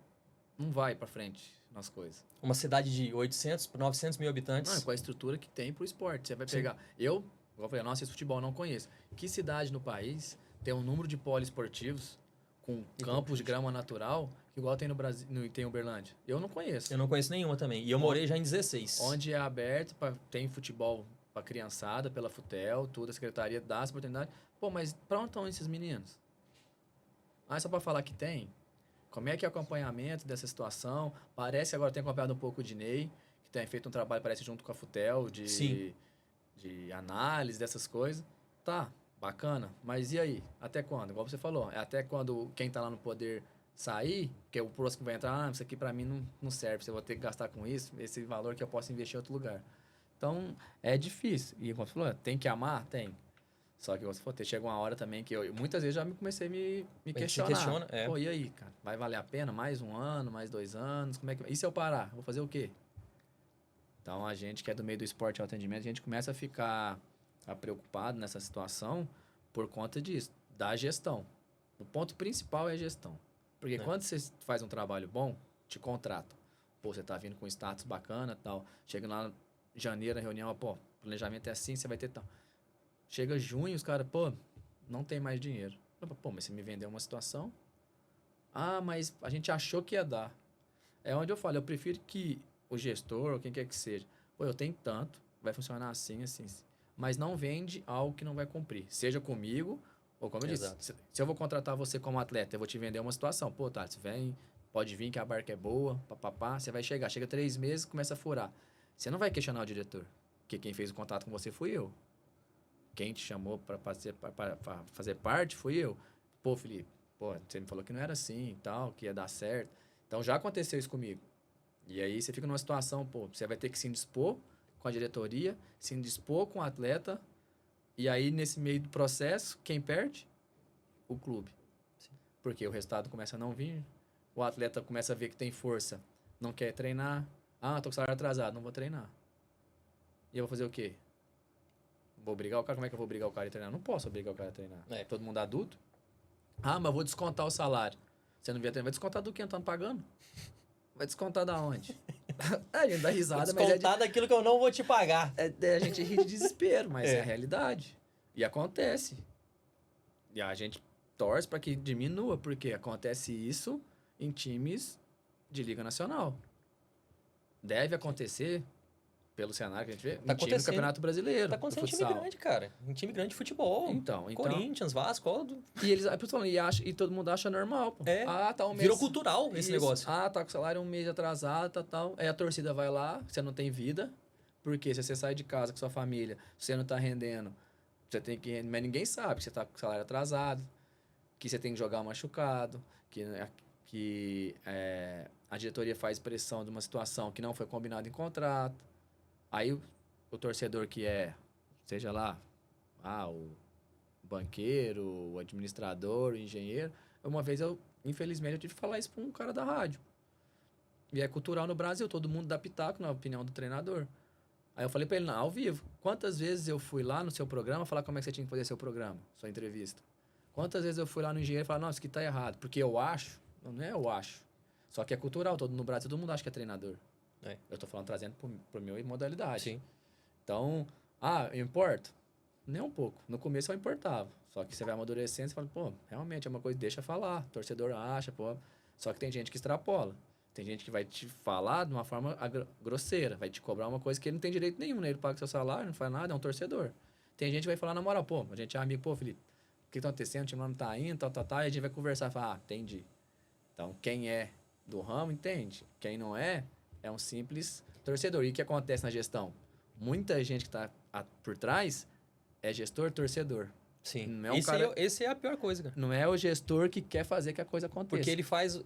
vai pra frente nas coisas? Uma cidade de 800, 900 mil habitantes. Não, com a estrutura que tem pro esporte. Você vai Sim. pegar... Eu falei, nossa, esse futebol eu não conheço. Que cidade no país tem um número de poliesportivos com campos de grama natural igual tem no Brasil, tem em Uberlândia? Eu não conheço. Eu não conheço nenhuma também. E eu morei já em 16. Onde é aberto, tem futebol pra criançada, pela Futel, tudo, a secretaria dá essa oportunidade. Pô, mas pra onde estão esses meninos? Ah, é só pra falar que tem? Como é que é o acompanhamento dessa situação? Parece agora tem acompanhado um pouco o Dinei, que tem feito um trabalho, parece, junto com a Futel, Sim. de análise dessas coisas. Tá, bacana. Mas e aí? Até quando? Igual você falou, é até quando quem tá lá no poder sair, que é o próximo que vai entrar, isso aqui pra mim não serve, você vai ter que gastar com isso, esse valor que eu posso investir em outro lugar. Então, é difícil. E como você falou, tem que amar? Tem. Só que você falou, chega uma hora também que eu muitas vezes já comecei a me questionar. questiona, é. Pô, e aí, cara? Vai valer a pena mais um ano, mais 2 anos? Como é que... E se eu parar? Vou fazer o quê? Então, a gente que é do meio do esporte e atendimento, a gente começa a ficar preocupado nessa situação por conta disso, da gestão. O ponto principal é a gestão. Porque quando você faz um trabalho bom, te contratam. Pô, você tá vindo com status bacana e tal. Chega lá em janeiro, na reunião, pô, planejamento é assim, você vai ter tal. Chega junho, os caras, pô, não tem mais dinheiro. Pô, mas você me vendeu uma situação? Ah, mas a gente achou que ia dar. É onde eu falo, eu prefiro que o gestor, ou quem quer que seja, pô, eu tenho tanto, vai funcionar assim, assim, assim. Mas não vende algo que não vai cumprir. Seja comigo, ou como eu disse, se eu vou contratar você como atleta, eu vou te vender uma situação. Pô, tá, você vem, pode vir que a barca é boa, papapá, você vai chegar. Chega 3 meses, começa a furar. Você não vai questionar o diretor, porque quem fez o contato com você fui eu. Quem te chamou para fazer parte fui eu. Pô, Felipe, pô, você me falou que não era assim e tal, que ia dar certo. Então já aconteceu isso comigo. E aí você fica numa situação, pô, você vai ter que se indispor com a diretoria, se indispor com o atleta. E aí, nesse meio do processo, quem perde? O clube. Sim. Porque o resultado começa a não vir, o atleta começa a ver que tem força, não quer treinar. Ah, tô com salário atrasado, não vou treinar. E eu vou fazer o quê? Vou obrigar o cara? Como é que eu vou obrigar o cara a treinar? Não posso obrigar o cara a treinar. Todo mundo adulto? Ah, mas vou descontar o salário. Você não via treinar, vai descontar do que não tá pagando? Vai descontar da onde? A gente dá risada, mas descontar daquilo que eu não vou te pagar. A gente ri de desespero, mas é a realidade. E acontece. E a gente torce para que diminua, porque acontece isso em times de Liga Nacional. Deve acontecer, pelo cenário que a gente vê, em time do Campeonato Brasileiro. Tá acontecendo em time grande, cara. Em time grande de futebol. Então Corinthians, Vasco. E eles e todo mundo acha normal, pô. Tá um mês. Virou cultural esse negócio. Tá com o salário um mês atrasado, tal. Aí a torcida vai lá, você não tem vida. Porque se você sai de casa com sua família, você não tá rendendo, você tem que... Mas ninguém sabe que você tá com o salário atrasado, que você tem que jogar machucado, que a diretoria faz pressão de uma situação que não foi combinada em contrato. Aí o torcedor que seja lá, o banqueiro, o administrador, o engenheiro. Uma vez infelizmente, eu tive que falar isso para um cara da rádio. E é cultural no Brasil, todo mundo dá pitaco na opinião do treinador. Aí eu falei pra ele, não, ao vivo, quantas vezes eu fui lá no seu programa falar como é que você tinha que fazer seu programa, sua entrevista? Quantas vezes eu fui lá no engenheiro e falar, não, isso aqui tá errado, porque eu acho, não é eu acho, só que é cultural, todo no Brasil todo mundo acha que é treinador. É. Eu tô falando, trazendo pro meu modalidade. Sim. Então, eu importo? Nem um pouco. No começo eu importava. Só que você vai amadurecendo e fala, pô, realmente é uma coisa, deixa falar. O torcedor acha, pô. Só que tem gente que extrapola. Tem gente que vai te falar de uma forma grosseira. Vai te cobrar uma coisa que ele não tem direito nenhum, né? Ele paga seu salário, não faz nada, é um torcedor. Tem gente que vai falar na moral, pô, a gente é amigo, pô, Felipe, o que tá acontecendo? O time não tá indo, tal. E a gente vai conversar e falar, entendi. Então, quem é do ramo, entende. Quem não é um simples torcedor. E o que acontece na gestão? Muita gente que está por trás é gestor, torcedor. Sim. Não é Esse é a pior coisa, cara. Não é o gestor que quer fazer que a coisa aconteça. Porque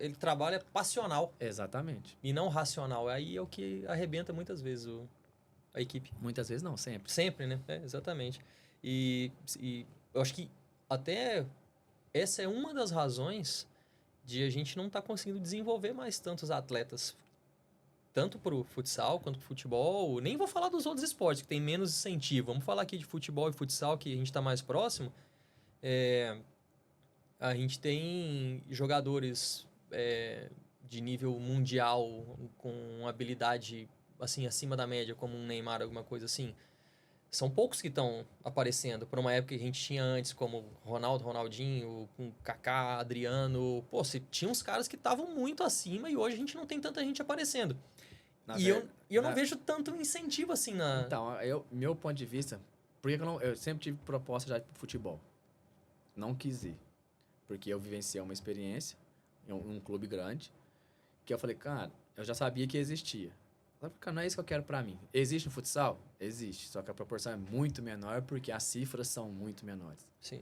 ele trabalha passional. Exatamente. E não racional. Aí é o que arrebenta muitas vezes a equipe. Muitas vezes não, sempre. Sempre, né? Exatamente. E eu acho que até essa é uma das razões de a gente não estar conseguindo desenvolver mais tantos atletas, tanto para o futsal quanto para o futebol. Nem vou falar dos outros esportes, que tem menos incentivo. Vamos falar aqui de futebol e futsal, que a gente está mais próximo. A gente tem jogadores de nível mundial com habilidade assim acima da média, como um Neymar, alguma coisa assim. São poucos que estão aparecendo. Por uma época que a gente tinha antes, como Ronaldo, Ronaldinho, com Kaká, Adriano. Pô, você tinha uns caras que estavam muito acima e hoje a gente não tem tanta gente aparecendo. Eu não vejo tanto incentivo assim na... Então, meu ponto de vista... Por que eu sempre tive proposta já de futebol? Não quis ir. Porque eu vivenciei uma experiência em um clube grande, que eu falei, cara, eu já sabia que existia. Não é isso que eu quero pra mim. Existe no futsal? Existe. Só que a proporção é muito menor porque as cifras são muito menores. Sim.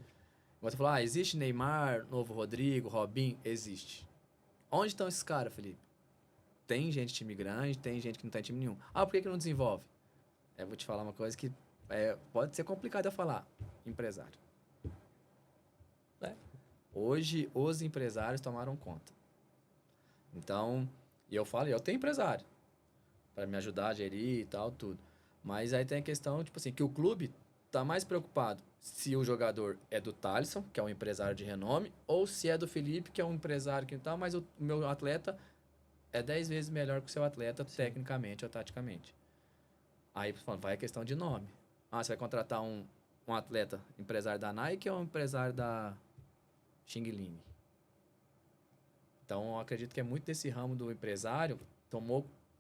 Você falou, existe Neymar, Novo Rodrigo, Robinho? Existe. Onde estão esses caras, Felipe? Tem gente time grande, tem gente que não tem time nenhum. Por que não desenvolve? Eu vou te falar uma coisa que pode ser complicado eu falar. Empresário. Hoje, os empresários tomaram conta. Então, eu falo, eu tenho empresário para me ajudar a gerir e tal, tudo. Mas aí tem a questão, tipo assim, que o clube tá mais preocupado se o jogador é do Thalisson, que é um empresário de renome, ou se é do Felipe, que é um empresário que tal, mas o meu atleta é 10 vezes melhor que o seu atleta, sim, tecnicamente ou taticamente. Aí vai a questão de nome. Você vai contratar um atleta empresário da Nike ou um empresário da Xing Ling? Então, eu acredito que é muito desse ramo do empresário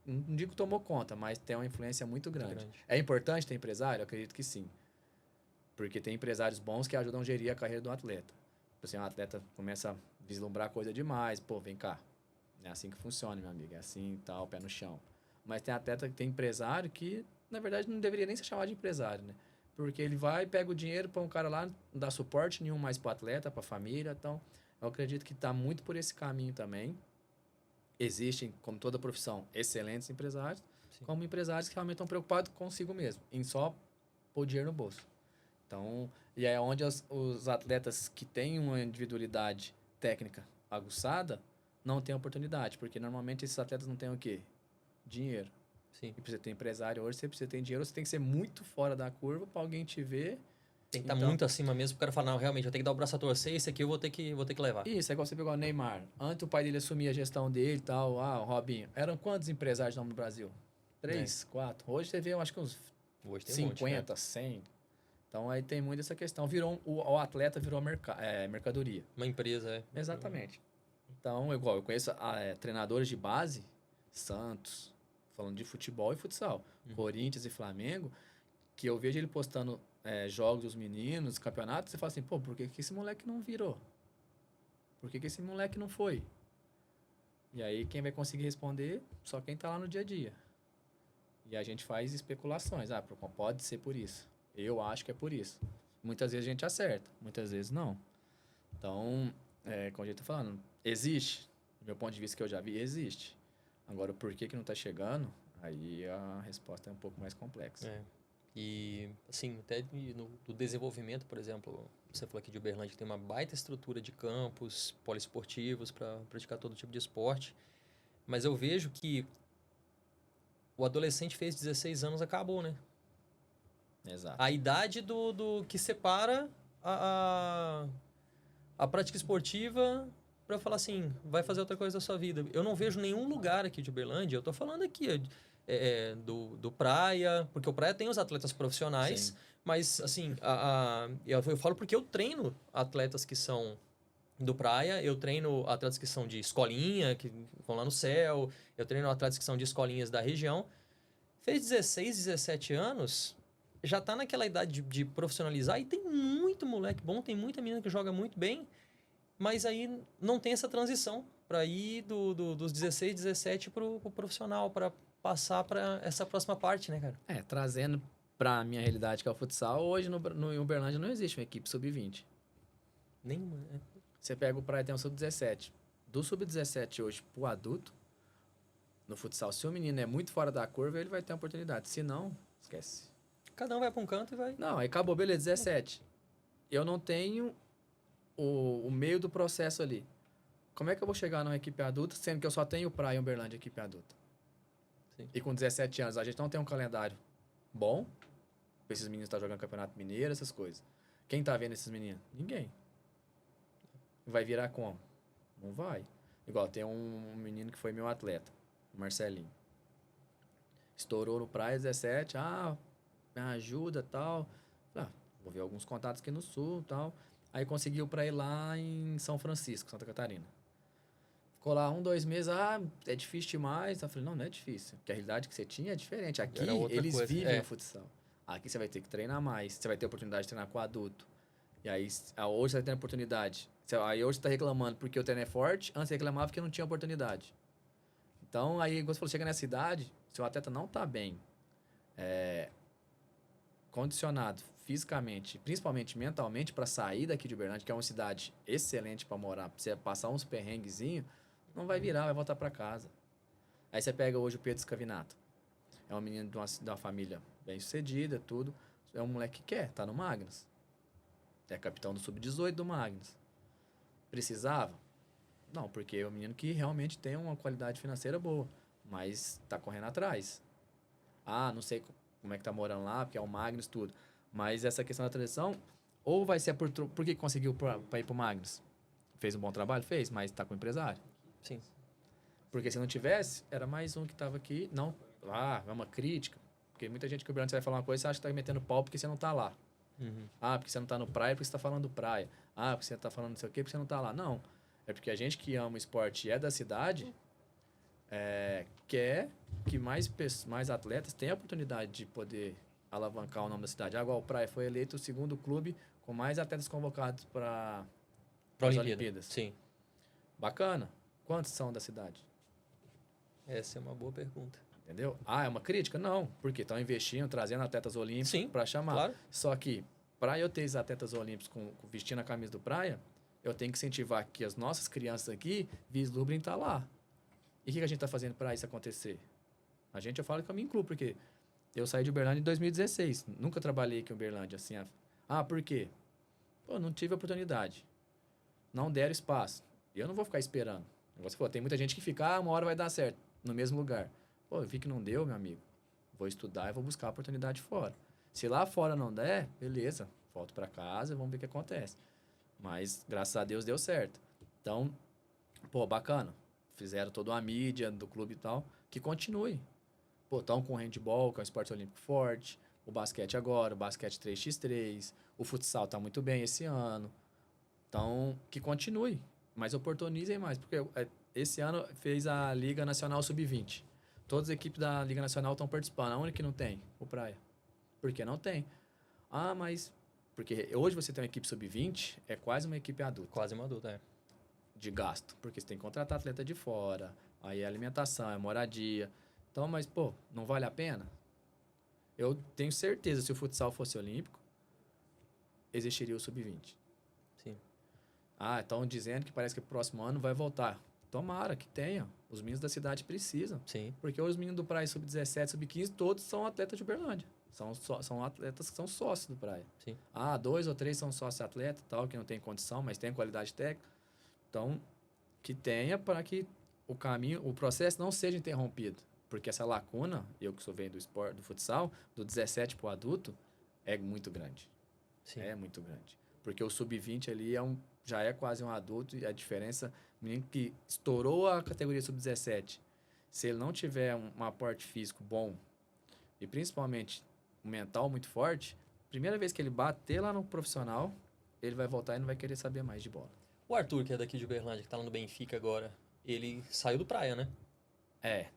não digo que tomou conta, mas tem uma influência muito grande. É importante ter empresário? Eu acredito que sim. Porque tem empresários bons que ajudam a gerir a carreira do atleta. Assim, um atleta começa a vislumbrar coisa demais. Pô, vem cá. É assim que funciona, meu amigo. É assim e tal, pé no chão. Mas tem atleta que tem empresário que, na verdade, não deveria nem ser chamado de empresário, né? Porque ele vai, pega o dinheiro, põe um cara lá, não dá suporte nenhum mais pro atleta, pra família. Então, eu acredito que tá muito por esse caminho também. Existem, como toda profissão, excelentes empresários, sim, como empresários que realmente estão preocupados consigo mesmo, em só pôr dinheiro no bolso. Então, e é onde os atletas que têm uma individualidade técnica aguçada não têm oportunidade, porque normalmente esses atletas não têm o quê? Dinheiro. Sim. E para você ter empresário hoje, você precisa ter dinheiro, você tem que ser muito fora da curva para alguém te ver. Tem que estar muito acima mesmo, o cara falar, não, realmente, eu tenho que dar o braço a torcer, esse aqui eu vou ter que levar. Isso, é igual você pegou o Neymar. Antes o pai dele assumir a gestão dele e tal, o Robinho. Eram quantos empresários no Brasil? 3, 4. Hoje você vê, eu acho que uns 50, 100. Então aí tem muito essa questão. O atleta virou mercadoria. Uma empresa, Exatamente. Então, igual, eu conheço treinadores de base, Santos, falando de futebol e futsal, Corinthians e Flamengo, que eu vejo ele postando jogos dos meninos, campeonatos, você fala assim, pô, por que esse moleque não virou? Por que esse moleque não foi? E aí quem vai conseguir responder? Só quem tá lá no dia a dia. E a gente faz especulações. Pode ser por isso. Eu acho que é por isso. Muitas vezes a gente acerta, muitas vezes não. Então, como a gente tá falando, existe. Do meu ponto de vista que eu já vi, existe. Agora, o porquê que não tá chegando, aí a resposta é um pouco mais complexa. E, assim, até do desenvolvimento, por exemplo, você falou aqui de Uberlândia, que tem uma baita estrutura de campos poliesportivos para praticar todo tipo de esporte. Mas eu vejo que o adolescente fez 16 anos, acabou, né? Exato. A idade do que separa a prática esportiva para falar assim, vai fazer outra coisa da sua vida. Eu não vejo nenhum lugar aqui de Uberlândia, eu tô falando aqui do Praia, porque o Praia tem os atletas profissionais, Sim. mas assim, eu falo porque eu treino atletas que são do Praia, eu treino atletas que são de escolinha, que vão lá no céu, eu treino atletas que são de escolinhas da região. Fez 16, 17 anos, já tá naquela idade de profissionalizar e tem muito moleque bom, tem muita menina que joga muito bem, mas aí não tem essa transição para ir dos 16, 17 pro profissional, para passar para essa próxima parte, né, cara? Trazendo pra minha realidade, que é o futsal, hoje no Uberlândia não existe uma equipe sub-20. Nenhuma. Você pega o Praia, tem um sub-17. Do sub-17 hoje pro adulto, no futsal, se o menino é muito fora da curva, ele vai ter uma oportunidade. Se não, esquece. Cada um vai para um canto e vai. Não, aí acabou, beleza, 17. Eu não tenho o meio do processo ali. Como é que eu vou chegar numa equipe adulta, sendo que eu só tenho Praia e Uberlândia equipe adulta? Sim. E com 17 anos, a gente não tem um calendário bom, pra esses meninos estar jogando Campeonato Mineiro, essas coisas. Quem tá vendo esses meninos? Ninguém. Vai virar como? Não vai. Igual, tem um menino que foi meu atleta, o Marcelinho. Estourou no Praia 17, me ajuda, tal. Vou ver alguns contatos aqui no Sul, tal. Aí conseguiu pra ir lá em São Francisco, Santa Catarina. Ficou lá 1, 2 meses, é difícil demais. Eu falei, não é difícil, porque a realidade que você tinha é diferente. Aqui, Era outra eles coisa. vivem o futsal. Aqui você vai ter que treinar mais, você vai ter a oportunidade de treinar com adulto. E aí, hoje você vai ter a oportunidade. Aí hoje você tá reclamando porque o treino é forte, antes você reclamava porque não tinha oportunidade. Então, aí, quando você falou, chega nessa idade, se o atleta não tá bem, condicionado fisicamente, principalmente mentalmente, para sair daqui de Uberlândia, que é uma cidade excelente para morar, pra você passar uns perrenguezinhos, não vai virar, vai voltar para casa. Aí você pega hoje o Pedro Scavinato. É um menino de uma família bem sucedida, tudo. É um moleque que quer, tá no Magnus. É capitão do Sub-18 do Magnus. Precisava? Não, porque é um menino que realmente tem uma qualidade financeira boa, mas tá correndo atrás. Não sei como é que tá morando lá, porque é o Magnus, tudo. Mas essa questão da transição, ou vai ser por que conseguiu para ir pro Magnus? Fez um bom trabalho? Fez, mas tá com o empresário. Sim. Porque se não tivesse, era mais um que tava aqui. Não, é uma crítica. Porque muita gente que o Brando vai falar uma coisa, você acha que tá metendo pau porque você não tá lá. Uhum. Porque você não tá no praia, porque você tá falando praia. Porque você tá falando não sei o quê, porque você não tá lá. Não. É porque a gente que ama o esporte e é da cidade, quer que mais atletas tenham a oportunidade de poder alavancar o nome da cidade. Agora, o Praia foi eleito o segundo clube com mais atletas convocados para as Olimpíadas. Sim. Bacana. Quantos são da cidade? Essa é uma boa pergunta. Entendeu? É uma crítica? Não. Porque estão investindo, trazendo atletas olímpicos para chamar. Claro. Só que, para eu ter esses atletas olímpicos vestindo a camisa do Praia, eu tenho que incentivar que as nossas crianças aqui vislumbrem estar lá. E o que a gente está fazendo para isso acontecer? Eu falo que eu me incluo, porque eu saí de Uberlândia em 2016. Nunca trabalhei aqui em Uberlândia, assim. Por quê? Não tive oportunidade. Não deram espaço. E eu não vou ficar esperando. Você falou, tem muita gente que fica, uma hora vai dar certo, no mesmo lugar. Eu vi que não deu, meu amigo. Vou estudar e vou buscar a oportunidade fora. Se lá fora não der, beleza. Volto para casa e vamos ver o que acontece. Mas, graças a Deus, deu certo. Então, bacana. Fizeram toda uma mídia do clube e tal. Que continue. Estão com o handball, que é um esporte olímpico forte. O basquete agora, o basquete 3x3. O futsal tá muito bem esse ano. Então, que continue. Mas oportunizem mais. Porque esse ano fez a Liga Nacional Sub-20. Todas as equipes da Liga Nacional estão participando. A única que não tem? O Praia. Por que não tem? Mas... Porque hoje você tem uma equipe sub-20, é quase uma equipe adulta. Quase uma adulta, De gasto. Porque você tem que contratar atleta de fora. Aí é alimentação, é moradia. Então, mas, não vale a pena? Eu tenho certeza, se o futsal fosse olímpico, existiria o sub-20. Sim. Estão dizendo que parece que o próximo ano vai voltar. Tomara que tenha. Os meninos da cidade precisam. Sim. Porque os meninos do Praia sub-17, sub-15, todos são atletas de Uberlândia. São atletas que são sócios do Praia. Sim. 2 ou 3 são sócios atletas, tal, que não tem condição, mas tem qualidade técnica. Então, que tenha para que o processo não seja interrompido. Porque essa lacuna, eu que sou venho do esporte, do futsal, do 17 pro adulto, é muito grande. Sim. É muito grande. Porque o sub-20 ali já é quase um adulto e a diferença, o menino que estourou a categoria sub-17, se ele não tiver um aporte físico bom e principalmente um mental muito forte, primeira vez que ele bater lá no profissional, ele vai voltar e não vai querer saber mais de bola. O Arthur, que é daqui de Uberlândia, que tá lá no Benfica agora, ele saiu do Praia, né?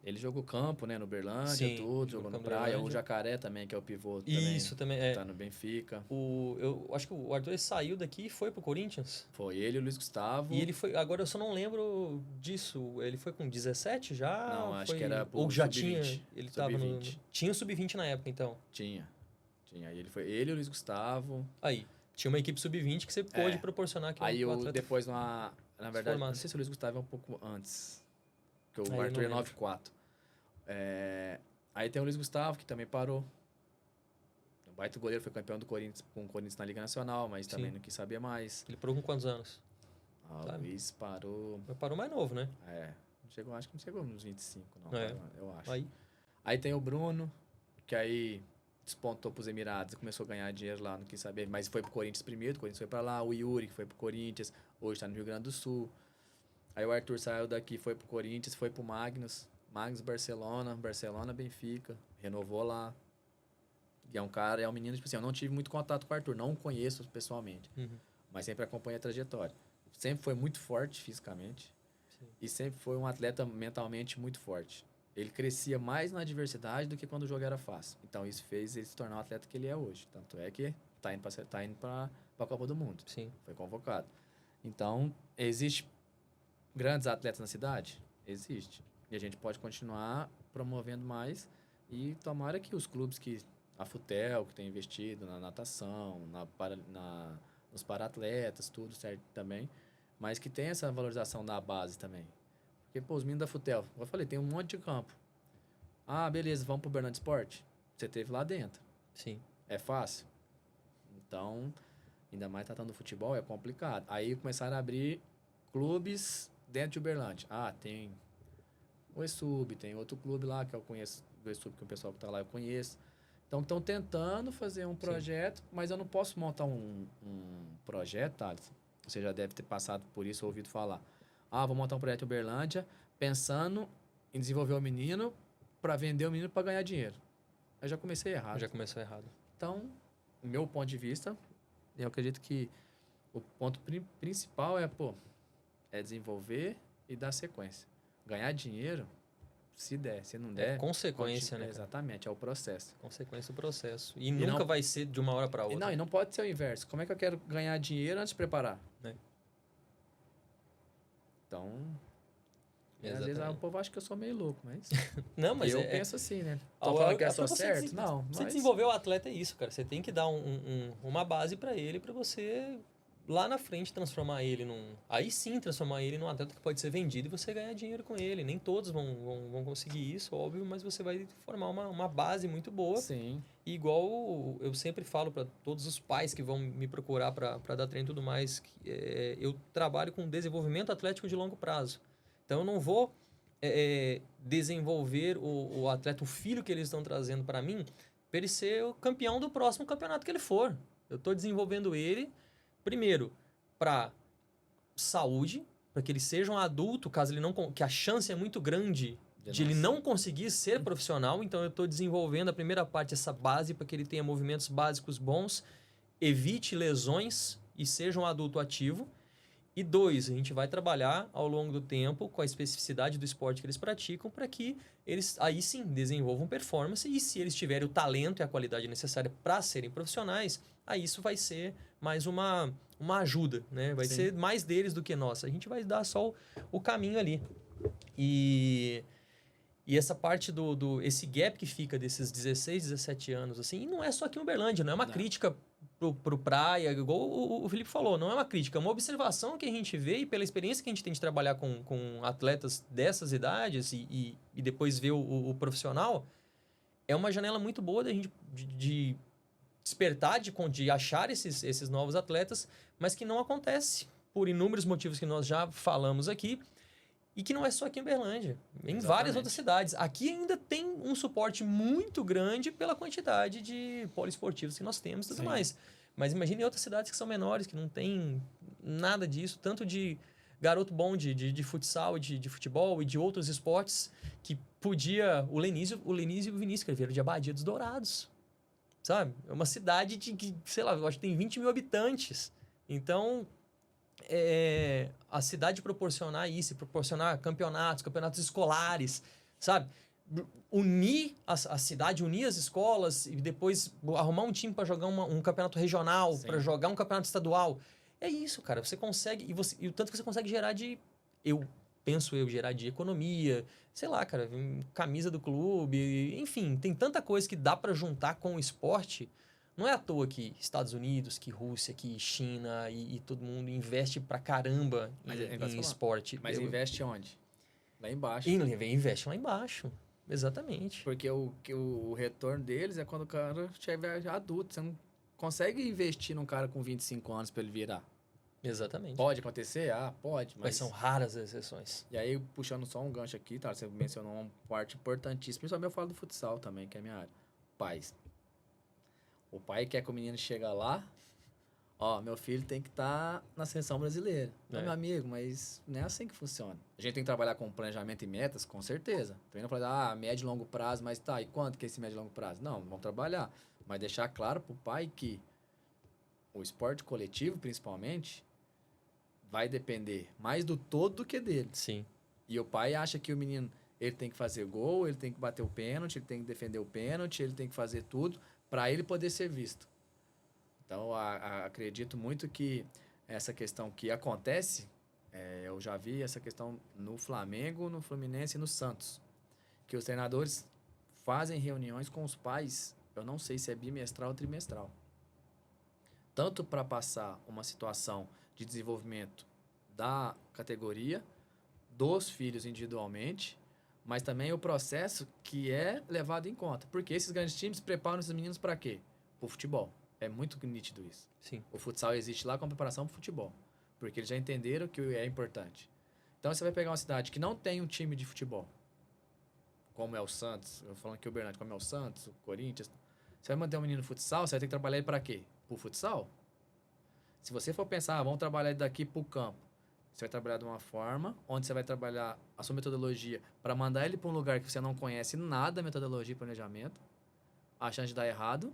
Ele jogou campo, né, no Uberlândia, Sim, tudo, jogou jogou no campo Praia, Uberlândia. o Jacaré também, que é o pivô Isso também é. tá no Benfica. Eu acho que o Arthur ele saiu daqui e foi pro Corinthians. Foi ele e o Luiz Gustavo. E ele foi. Agora eu só não lembro disso. Ele foi com 17 já? Não, acho foi, que era pro ou já sub-20. tinha. Ele tava no. Sub-20. Tinha o sub-20 na época, então. Tinha. E ele e o Luiz Gustavo. Aí. Tinha uma equipe sub-20 que você pôde proporcionar que Aí o atleta depois, na verdade, formasse. não sei se o Luiz Gustavo é um pouco antes. Porque Aí o eu Arthur é não lembro. 9'4". Aí tem o Luiz Gustavo, que também parou. O baita goleiro, foi campeão do Corinthians, com o Corinthians na Liga Nacional, mas também Sim. não quis saber mais. Ele parou com quantos anos? O Sabe? Luiz parou... Mas parou mais novo, né? Acho que não chegou nos 25, não. É. Eu acho. Aí. Tem o Bruno, que aí despontou pros Emirados, começou a ganhar dinheiro lá, não quis saber, mas foi pro Corinthians primeiro, o Corinthians foi pra lá, o Yuri, que foi pro Corinthians, hoje tá no Rio Grande do Sul. Aí o Arthur saiu daqui, foi pro Corinthians, foi pro Magnus, Barcelona, Benfica, renovou lá. E é um menino, tipo assim, eu não tive muito contato com o Arthur, não o conheço pessoalmente, mas sempre acompanho a trajetória. Sempre foi muito forte fisicamente. Sim. E sempre foi um atleta mentalmente muito forte. Ele crescia mais na adversidade do que quando o jogo era fácil. Então, isso fez ele se tornar o atleta que ele é hoje. Tanto é que tá indo para a Copa do Mundo. Sim. Foi convocado. Então, existe grandes atletas na cidade? Existe. E a gente pode continuar promovendo mais. E tomara que os clubes a Futel, que tem investido na natação, nos para-atletas, tudo certo também, mas que tem essa valorização da base também. Porque, os meninos da Futel, como eu falei, tem um monte de campo. Ah, beleza, vamos pro Bernardo Esporte? Você teve lá dentro. Sim. É fácil? Então, ainda mais tratando do futebol, é complicado. Aí começaram a abrir clubes dentro de Uberlândia. Tem o ESUB, tem outro clube lá que eu conheço, do ESUB, que o pessoal que tá lá eu conheço. Então, estão tentando fazer um projeto, mas eu não posso montar um projeto, Thales. Você já deve ter passado por isso, ouvido falar. Vou montar um projeto em Uberlândia, pensando em desenvolver o menino para vender o menino para ganhar dinheiro. Eu já comecei errado. Já começou errado. Então, meu ponto de vista, eu acredito que o ponto principal é desenvolver e dar sequência. Ganhar dinheiro, se der, se não der... É consequência, né? Exatamente, é o processo. Consequência do processo. E nunca vai ser de uma hora para outra. E não pode ser o inverso. Como é que eu quero ganhar dinheiro antes de preparar? Então, às vezes o povo acha que eu sou meio louco, mas... Não, mas eu penso assim, né? Tô falando que é só certo? Não, mas... Você desenvolver o atleta é isso, cara. Você tem que dar uma base para ele, para você, lá na frente, transformar ele Aí sim, transformar ele num atleta que pode ser vendido e você ganhar dinheiro com ele. Nem todos vão conseguir isso, óbvio, mas você vai formar uma base muito boa. Sim. E igual eu sempre falo para todos os pais que vão me procurar para dar treino e tudo mais, eu trabalho com desenvolvimento atlético de longo prazo. Então, eu não vou desenvolver o atleta, o filho que eles estão trazendo para mim, para ele ser o campeão do próximo campeonato que ele for. Eu estou desenvolvendo ele, primeiro, para saúde, para que ele seja um adulto, caso ele não... que a chance é muito grande de ele não conseguir ser profissional. Então, eu estou desenvolvendo a primeira parte, essa base, para que ele tenha movimentos básicos bons, evite lesões e seja um adulto ativo. E 2, a gente vai trabalhar ao longo do tempo com a especificidade do esporte que eles praticam para que eles, aí sim, desenvolvam performance. E se eles tiverem o talento e a qualidade necessária para serem profissionais, aí isso vai ser mais uma ajuda, né? Vai ser mais deles do que nossa. A gente vai dar só o caminho ali. E essa parte esse gap que fica desses 16, 17 anos, assim, e não é só aqui em Uberlândia, não é uma crítica pro Praia, igual o Felipe falou, não é uma crítica, é uma observação que a gente vê e pela experiência que a gente tem de trabalhar com atletas dessas idades e depois ver o profissional, é uma janela muito boa da gente de despertar, de achar esses novos atletas, mas que não acontece por inúmeros motivos que nós já falamos aqui. E que não é só aqui em Uberlândia, em várias Exatamente. outras cidades. Aqui ainda tem um suporte muito grande pela quantidade de poliesportivos que nós temos e tudo Sim. mais. Mas imagine outras cidades que são menores, que não tem nada disso, tanto de garoto bom de futsal, de futebol e de outros esportes, que podia... O Lenísio e o Vinícius, que vieram de Abadia dos Dourados, sabe? É uma cidade de que, sei lá, eu acho que tem 20 mil habitantes. Então, a cidade proporcionar isso, proporcionar campeonatos escolares, sabe? Unir a cidade, unir as escolas e depois arrumar um time para jogar um campeonato regional, para jogar um campeonato estadual. É isso, cara. Você consegue... E o tanto que você consegue gerar de... gerar de economia, sei lá, cara, camisa do clube, enfim, tem tanta coisa que dá para juntar com o esporte. Não é à toa que Estados Unidos, que Rússia, que China e todo mundo investe pra caramba em esporte. Mas investe onde? Lá embaixo. Investe lá embaixo. Exatamente. Porque o retorno deles é quando o cara estiver adulto. Você não consegue investir num cara com 25 anos pra ele virar. Exatamente. Pode acontecer? Pode. Mas são raras as exceções. E aí, puxando só um gancho aqui, tá? Você mencionou uma parte importantíssima. Principalmente eu falo do futsal também, que é a minha área. Pais. O pai quer que o menino chegue lá, meu filho tem que estar na seleção brasileira. Meu amigo, mas não é assim que funciona. A gente tem que trabalhar com planejamento e metas, com certeza. Também não falar, médio e longo prazo, mas tá, e quanto que é esse médio e longo prazo? Não, vamos trabalhar. Mas deixar claro pro pai que o esporte coletivo, principalmente, vai depender mais do todo do que dele. Sim. E o pai acha que o menino, ele tem que fazer gol, ele tem que bater o pênalti, ele tem que defender o pênalti, ele tem que fazer tudo para ele poder ser visto. Então, acredito muito que essa questão que acontece, eu já vi essa questão no Flamengo, no Fluminense e no Santos, que os treinadores fazem reuniões com os pais, eu não sei se é bimestral ou trimestral, tanto para passar uma situação de desenvolvimento da categoria, dos filhos individualmente, mas também o processo que é levado em conta. Porque esses grandes times preparam esses meninos para quê? Para o futebol. É muito nítido isso. Sim. O futsal existe lá com preparação para o futebol. Porque eles já entenderam que é importante. Então, você vai pegar uma cidade que não tem um time de futebol, como é o Santos, eu falando aqui o Bernardo, como é o Santos, o Corinthians. Você vai manter um menino no futsal, você vai ter que trabalhar ele para quê? Para o futsal? Se você for pensar, vamos trabalhar ele daqui para o campo, você vai trabalhar de uma forma onde você vai trabalhar a sua metodologia para mandar ele para um lugar que você não conhece nada da metodologia e planejamento. A chance de dar errado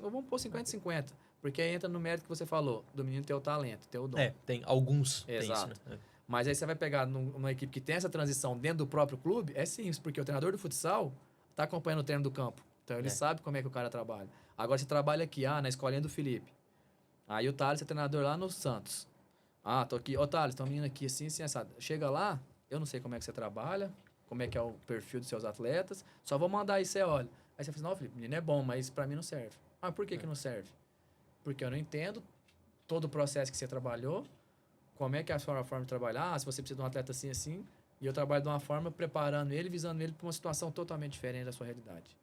vamos pôr 50-50. Porque aí entra no mérito que você falou, do menino ter o talento, ter o dom. Tem alguns. Exato. Tem isso, né? Mas aí você vai pegar numa equipe que tem essa transição dentro do próprio clube, é simples, porque o treinador do futsal está acompanhando o treino do campo. Então ele sabe como é que o cara trabalha. Agora você trabalha aqui, na escolinha do Felipe. Aí o Thales é treinador lá no Santos. Tô aqui. Thales, tem um menino aqui assim, assado. Chega lá, eu não sei como é que você trabalha, como é que é o perfil dos seus atletas, só vou mandar aí, você olha. Aí você fala assim, não, Felipe, menino é bom, mas pra mim não serve. Por que não serve? Porque eu não entendo todo o processo que você trabalhou, como é que é a sua forma de trabalhar, se você precisa de um atleta assim, assim, e eu trabalho de uma forma preparando ele, visando ele para uma situação totalmente diferente da sua realidade.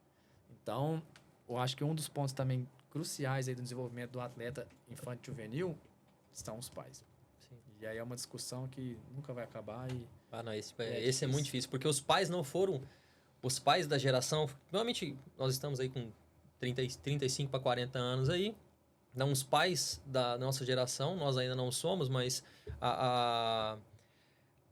Então, eu acho que um dos pontos também cruciais aí do desenvolvimento do atleta infantil juvenil são os pais. Sim. E aí é uma discussão que nunca vai acabar e... Esse é muito difícil, porque os pais não foram... Os pais da geração... Normalmente, nós estamos aí com 35 para 40 anos aí. Não, os pais da nossa geração, nós ainda não somos, mas a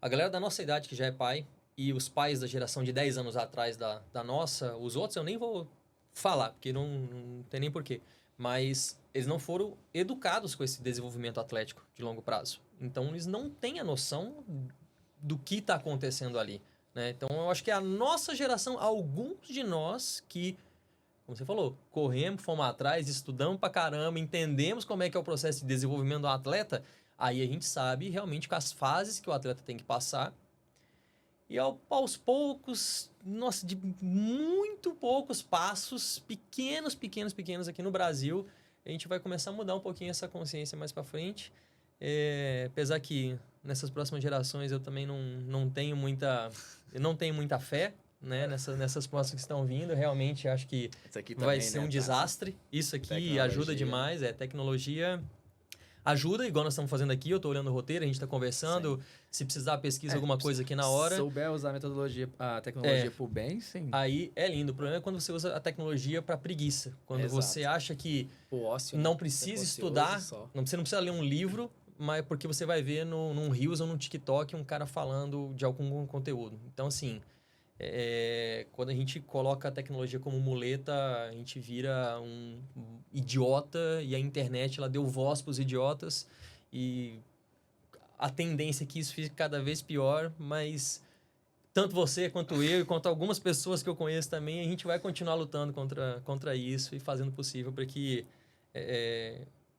galera da nossa idade que já é pai e os pais da geração de 10 anos atrás da nossa, os outros eu nem vou falar, porque não tem nem porquê. Mas eles não foram educados com esse desenvolvimento atlético de longo prazo. Então, eles não têm a noção do que está acontecendo ali, né? Então, eu acho que a nossa geração, alguns de nós que, como você falou, corremos, fomos atrás, estudamos pra caramba, entendemos como é que é o processo de desenvolvimento do atleta, aí a gente sabe realmente com as fases que o atleta tem que passar. E aos poucos, de muito poucos passos, pequenos aqui no Brasil, a gente vai começar a mudar um pouquinho essa consciência mais pra frente. Apesar que nessas próximas gerações eu também não tenho muita fé, né? Nessas próximas que estão vindo. Realmente acho que vai ser um desastre. Isso aqui ajuda demais. Tecnologia ajuda, igual nós estamos fazendo aqui, eu estou olhando o roteiro, a gente está conversando, se precisar pesquisa alguma coisa aqui na hora. Se souber usar a tecnologia por bem, sim. Aí é lindo. O problema é quando você usa a tecnologia para preguiça. Quando você acha que ócio, não precisa estudar, você não precisa ler um livro, mas porque você vai ver num Reels ou num TikTok um cara falando de algum conteúdo. Então, assim, quando a gente coloca a tecnologia como muleta, a gente vira um idiota e a internet ela deu voz para os idiotas e a tendência é que isso fique cada vez pior, mas tanto você quanto eu e quanto algumas pessoas que eu conheço também, a gente vai continuar lutando contra isso e fazendo o possível para que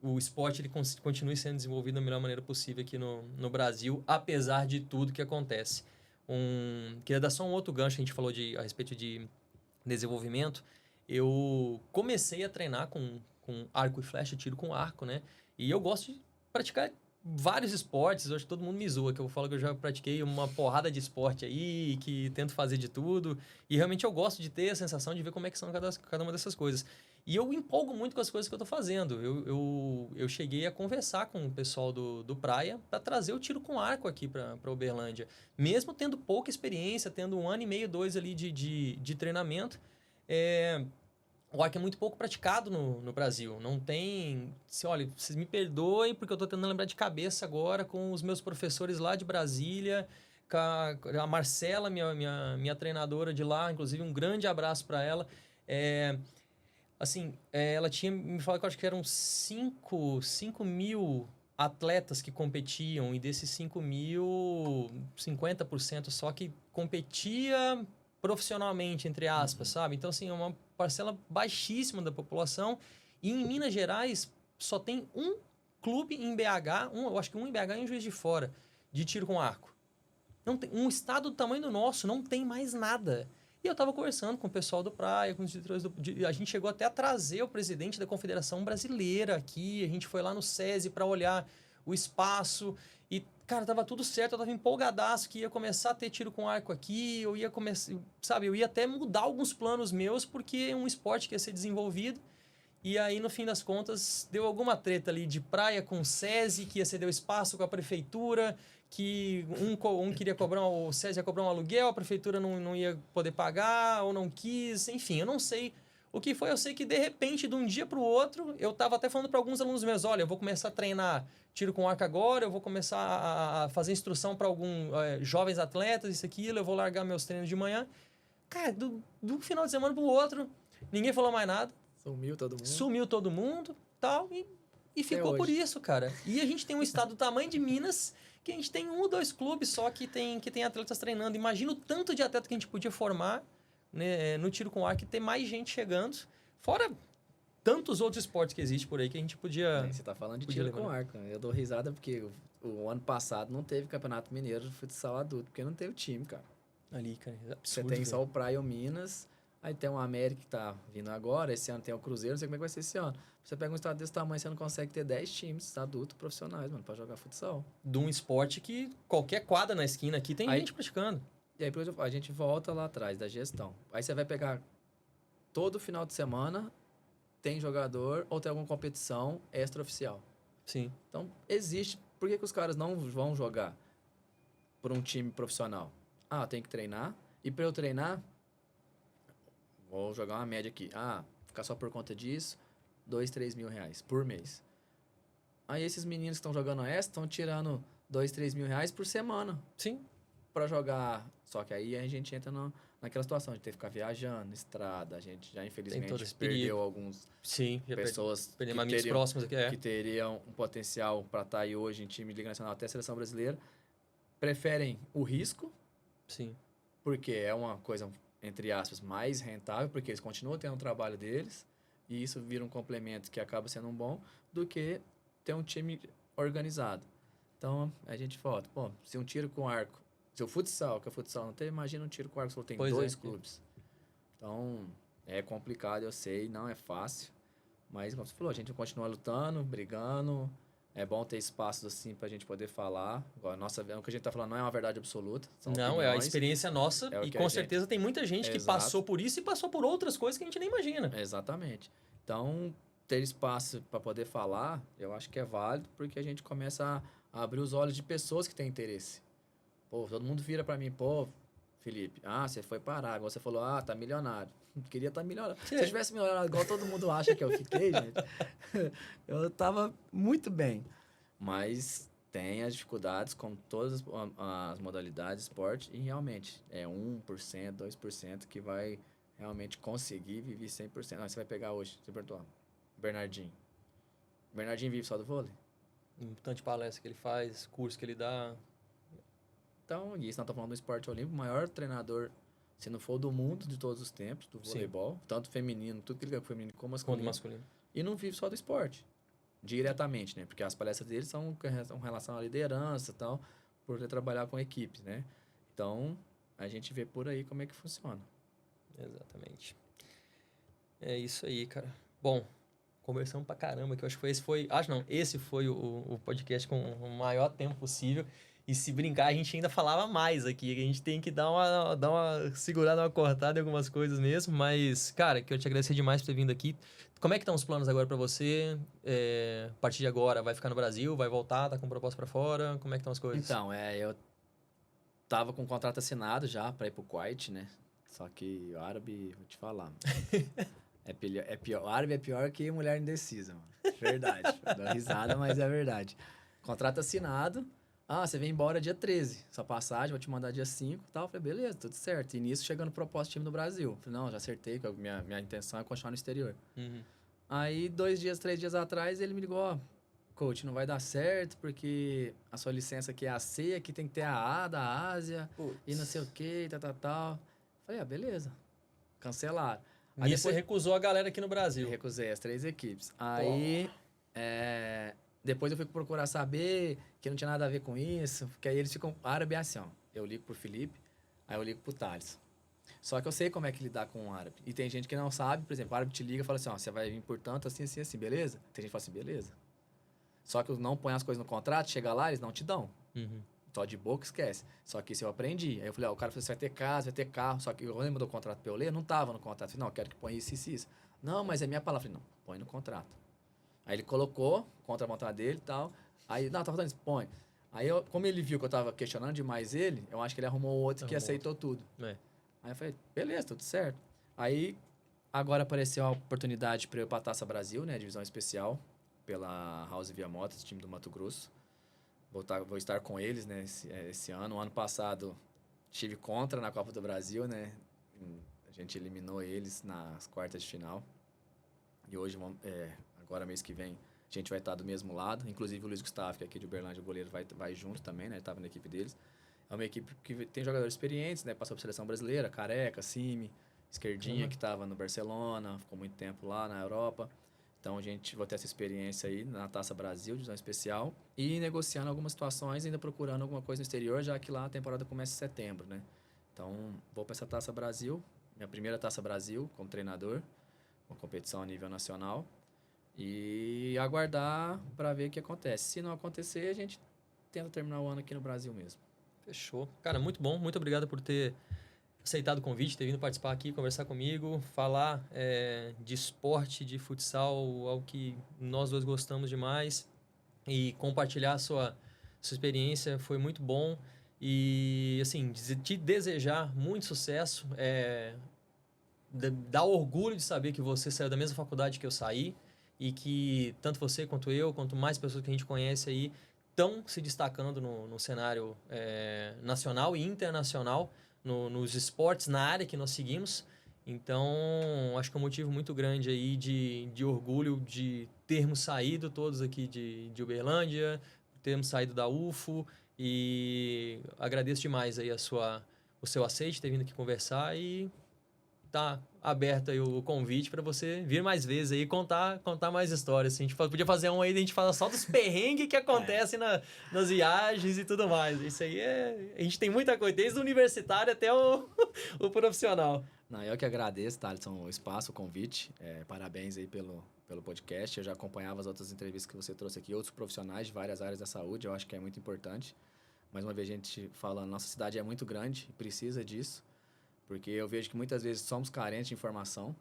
o esporte ele continue sendo desenvolvido da melhor maneira possível aqui no Brasil, apesar de tudo que acontece. Queria dar só um outro gancho, a gente falou a respeito de desenvolvimento. Eu comecei a treinar com arco e flecha, tiro com arco, né? E eu gosto de praticar vários esportes, eu acho que todo mundo me zoa, que eu falo que eu já pratiquei uma porrada de esporte aí, que tento fazer de tudo, e realmente eu gosto de ter a sensação de ver como é que são cada uma dessas coisas. E eu empolgo muito com as coisas que eu tô fazendo. Eu cheguei a conversar com o pessoal do Praia para trazer o tiro com arco aqui para Uberlândia. Mesmo tendo pouca experiência, tendo 1 ano e meio, 2 ali de treinamento, o arco é muito pouco praticado no Brasil. Não tem... olha, vocês me perdoem porque eu estou tentando lembrar de cabeça agora com os meus professores lá de Brasília, com a Marcela, minha treinadora de lá, inclusive um grande abraço para ela. Assim, ela tinha me falado que eu acho que eram 5 mil atletas que competiam e desses 5 mil, 50% só que competia profissionalmente, entre aspas, sabe? Então, assim, é uma parcela baixíssima da população. E em Minas Gerais, só tem um clube em BH, eu acho que um em BH e um Juiz de Fora, de tiro com arco. Não tem, um estado do tamanho do nosso, não tem mais nada. E eu estava conversando com o pessoal do Praia, com os diretores a gente chegou até a trazer o presidente da Confederação Brasileira aqui, a gente foi lá no SESI para olhar o espaço e, cara, tava tudo certo, eu tava empolgadaço que ia começar a ter tiro com arco aqui, eu ia começar, sabe, eu ia até mudar alguns planos meus, porque é um esporte que ia ser desenvolvido, e aí, no fim das contas, deu alguma treta ali de Praia com o SESI, que ia ceder o espaço com a prefeitura, que um queria cobrar, o SESI ia cobrar um aluguel, a prefeitura não ia poder pagar, ou não quis, enfim, eu não sei o que foi. Eu sei que, de repente, de um dia para o outro, eu estava até falando para alguns alunos meus, olha, eu vou começar a treinar tiro com arco agora, eu vou começar a fazer instrução para alguns jovens atletas, isso, aquilo, eu vou largar meus treinos de manhã. Cara, do final de semana para o outro, ninguém falou mais nada. Sumiu todo mundo, tal, e ficou por isso, cara. E a gente tem um estado do tamanho de Minas, que a gente tem 1 ou 2 clubes só que tem atletas treinando. Imagina o tanto de atleta que a gente podia formar, né, no tiro com arco e ter mais gente chegando. Fora tantos outros esportes que existem por aí que a gente podia... Você tá falando de tiro com arco. Eu dou risada porque o ano passado não teve Campeonato Mineiro de futsal adulto, porque não teve time, cara. Ali, cara, é absurdo. Você tem só o Praia e o Minas... Aí tem o América que tá vindo agora, esse ano tem o Cruzeiro, não sei como é que vai ser esse ano. Você pega um estado desse tamanho, você não consegue ter 10 times adultos profissionais, mano, pra jogar futsal. De um esporte que qualquer quadra na esquina aqui tem gente praticando. E aí a gente volta lá atrás da gestão. Aí você vai pegar todo final de semana, tem jogador ou tem alguma competição extraoficial. Sim. Então, existe. Por que os caras não vão jogar por um time profissional? Tem que treinar. E pra eu treinar... Vou jogar uma média aqui. Ficar só por conta disso, 2, 3 mil reais por mês. Aí esses meninos que estão jogando essa estão tirando 2, 3 mil reais por semana. Sim. Pra jogar. Só que aí a gente entra naquela situação de ter que ficar viajando, estrada. A gente já, infelizmente, perdeu alguns... Sim, já pessoas perdemos amigos próximos aqui, que teriam um potencial para estar aí hoje em time de Liga Nacional até a Seleção Brasileira. Preferem o risco. Sim. Porque é uma coisa... entre aspas, mais rentável, porque eles continuam tendo o trabalho deles, e isso vira um complemento que acaba sendo um bom, do que ter um time organizado. Então, a gente volta. Pô, se um tiro com arco, se o futsal, que o futsal não tem, imagina um tiro com arco, só tem 2 clubes. Então, é complicado, eu sei, não é fácil, mas, como você falou, a gente continua lutando, brigando. É bom ter espaços assim pra gente poder falar. Agora, o que a gente tá falando não é uma verdade absoluta. Não, é a experiência nossa e com certeza tem muita gente que passou por isso e passou por outras coisas que a gente nem imagina. Exatamente. Então, ter espaço para poder falar, eu acho que é válido, porque a gente começa a abrir os olhos de pessoas que têm interesse. Pô, todo mundo vira para mim, pô, Felipe, você foi parar, igual você falou, tá milionário. Queria estar milionário. Se eu tivesse milionário igual todo mundo acha que eu fiquei, gente, eu tava muito bem. Mas tem as dificuldades, como todas as modalidades de esporte, e realmente é 1%, 2% que vai realmente conseguir viver 100%. Você vai pegar hoje, você perguntou, Bernardinho. Bernardinho vive só do vôlei? Tanto de palestra que ele faz, curso que ele dá. Então, e isso nós estamos falando do esporte olímpico, o maior treinador, se não for do mundo de todos os tempos, do voleibol, tanto feminino, tudo que ele quer feminino como masculino. E não vive só do esporte, diretamente, né? Porque as palestras dele são com relação à liderança e tal, por ele trabalhar com equipes, né? Então, a gente vê por aí como é que funciona. Exatamente. É isso aí, cara. Bom, conversamos pra caramba, que eu acho que esse foi o podcast com o maior tempo possível. E se brincar, a gente ainda falava mais aqui. A gente tem que dar uma segurada, uma cortada em algumas coisas mesmo. Mas, cara, quero te agradecer demais por ter vindo aqui. Como é que estão os planos agora pra você? A partir de agora, vai ficar no Brasil? Vai voltar? Tá com proposta pra fora? Como é que estão as coisas? Então, eu tava com o contrato assinado já pra ir pro Kuwait, né? Só que o árabe, vou te falar, é pior. O árabe é pior que mulher indecisa, mano. Verdade. Dou risada, mas é verdade. Contrato assinado. Você vem embora dia 13. Sua passagem, vou te mandar dia 5 e tal. Eu falei, beleza, tudo certo. E nisso, chegando proposta do time do Brasil. Eu falei, não, já acertei, que minha intenção é continuar no exterior. Uhum. Aí, 3 dias atrás, ele me ligou, coach, não vai dar certo, porque a sua licença aqui é a C, aqui tem que ter a A da Ásia, e não sei o que, tal. Falei, beleza. Cancelaram. Aí depois você recusou a galera aqui no Brasil. Recusei as 3 equipes. Aí, depois eu fui procurar saber que não tinha nada a ver com isso, porque aí eles ficam... Árabe é assim, ó. Eu ligo pro Felipe, aí eu ligo pro Thales. Só que eu sei como é que lidar com o árabe. E tem gente que não sabe, por exemplo, o árabe te liga e fala assim, você vai vir por tanto, assim, assim, assim, beleza? Tem gente que fala assim, beleza. Só que eu não põe as coisas no contrato, chega lá, eles não te dão. Uhum. Só de boca, esquece. Só que isso eu aprendi. Aí eu falei, o cara falou, você vai ter casa, vai ter carro. Só que eu lembro do contrato pra eu ler, não tava no contrato. Eu falei, não, eu quero que ponha isso, isso, isso. Não, mas é minha palavra. Eu falei, não, põe no contrato. Aí ele colocou, contra a vontade dele e tal. Aí, não, tá falando isso, põe. Aí, como ele viu que eu tava questionando demais ele, eu acho que ele arrumou outro que aceitou tudo. Aí eu falei, beleza, tudo certo. Aí, agora apareceu a oportunidade para eu ir pra Taça Brasil, né, divisão especial, pela House Via Motos, time do Mato Grosso. Vou estar com eles, né, esse ano. O ano passado, estive contra na Copa do Brasil, né, a gente eliminou eles nas quartas de final. E hoje, agora mês que vem, a gente vai estar do mesmo lado. Inclusive o Luiz Gustavo, que é aqui de Uberlândia, o goleiro, vai junto também, né, ele estava na equipe deles. É uma equipe que tem jogadores experientes, né? Passou por seleção brasileira, Careca, Simi, Esquerdinha, que estava no Barcelona, ficou muito tempo lá na Europa. Então, a gente vai ter essa experiência aí na Taça Brasil, divisão especial, e negociando algumas situações, ainda procurando alguma coisa no exterior, já que lá a temporada começa em setembro, né? Então, vou para essa Taça Brasil, minha primeira Taça Brasil como treinador, uma competição a nível nacional, e aguardar para ver o que acontece. Se não acontecer, a gente tenta terminar o ano aqui no Brasil mesmo. Fechou. Cara, muito bom. Muito obrigado por ter aceitado o convite, ter vindo participar aqui, conversar comigo, falar de esporte, de futsal, algo que nós dois gostamos demais. E compartilhar a sua experiência foi muito bom. E, assim, te desejar muito sucesso. Dá orgulho de saber que você saiu da mesma faculdade que eu saí. E que tanto você quanto eu, quanto mais pessoas que a gente conhece aí, estão se destacando no cenário nacional e internacional, nos esportes, na área que nós seguimos. Então, acho que é um motivo muito grande aí de orgulho de termos saído todos aqui de Uberlândia, termos saído da UFO, e agradeço demais aí o seu aceite, ter vindo aqui conversar, e tá aberto aí o convite para você vir mais vezes aí contar mais histórias. Assim. A gente podia fazer um aí, a gente fala só dos perrengues que acontecem nas viagens e tudo mais. Isso aí a gente tem muita coisa, desde o universitário até o profissional. Não, eu que agradeço, Thaleson, o espaço, o convite. Parabéns aí pelo podcast. Eu já acompanhava as outras entrevistas que você trouxe aqui, outros profissionais de várias áreas da saúde. Eu acho que é muito importante. Mais uma vez a gente falando, nossa cidade é muito grande e precisa disso. Porque eu vejo que muitas vezes somos carentes de informação.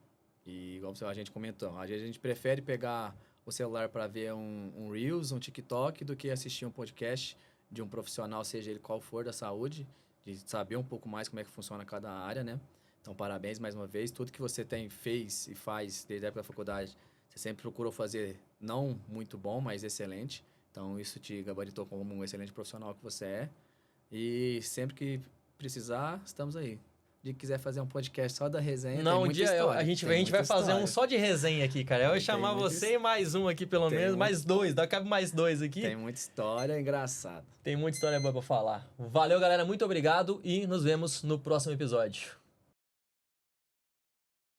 E igual a gente comentou, às vezes a gente prefere pegar o celular para ver um Reels, um TikTok, do que assistir um podcast de um profissional, seja ele qual for, da saúde, de saber um pouco mais como é que funciona cada área, né? Então, parabéns mais uma vez. Tudo que você fez e faz desde a época da faculdade, você sempre procurou fazer não muito bom, mas excelente. Então, isso te gabaritou como um excelente profissional que você é. E sempre que precisar, estamos aí. Se quiser fazer um podcast só da resenha, não, tem um muita dia história. a gente Tem vai muita fazer um história. só de resenha aqui, cara. Eu vou Tem chamar muita você e mais um aqui, pelo Tem menos. muito- Mais dois, cabe mais dois aqui. Tem muita história engraçada. Tem muita história boa pra falar. Valeu, galera. Muito obrigado e nos vemos no próximo episódio.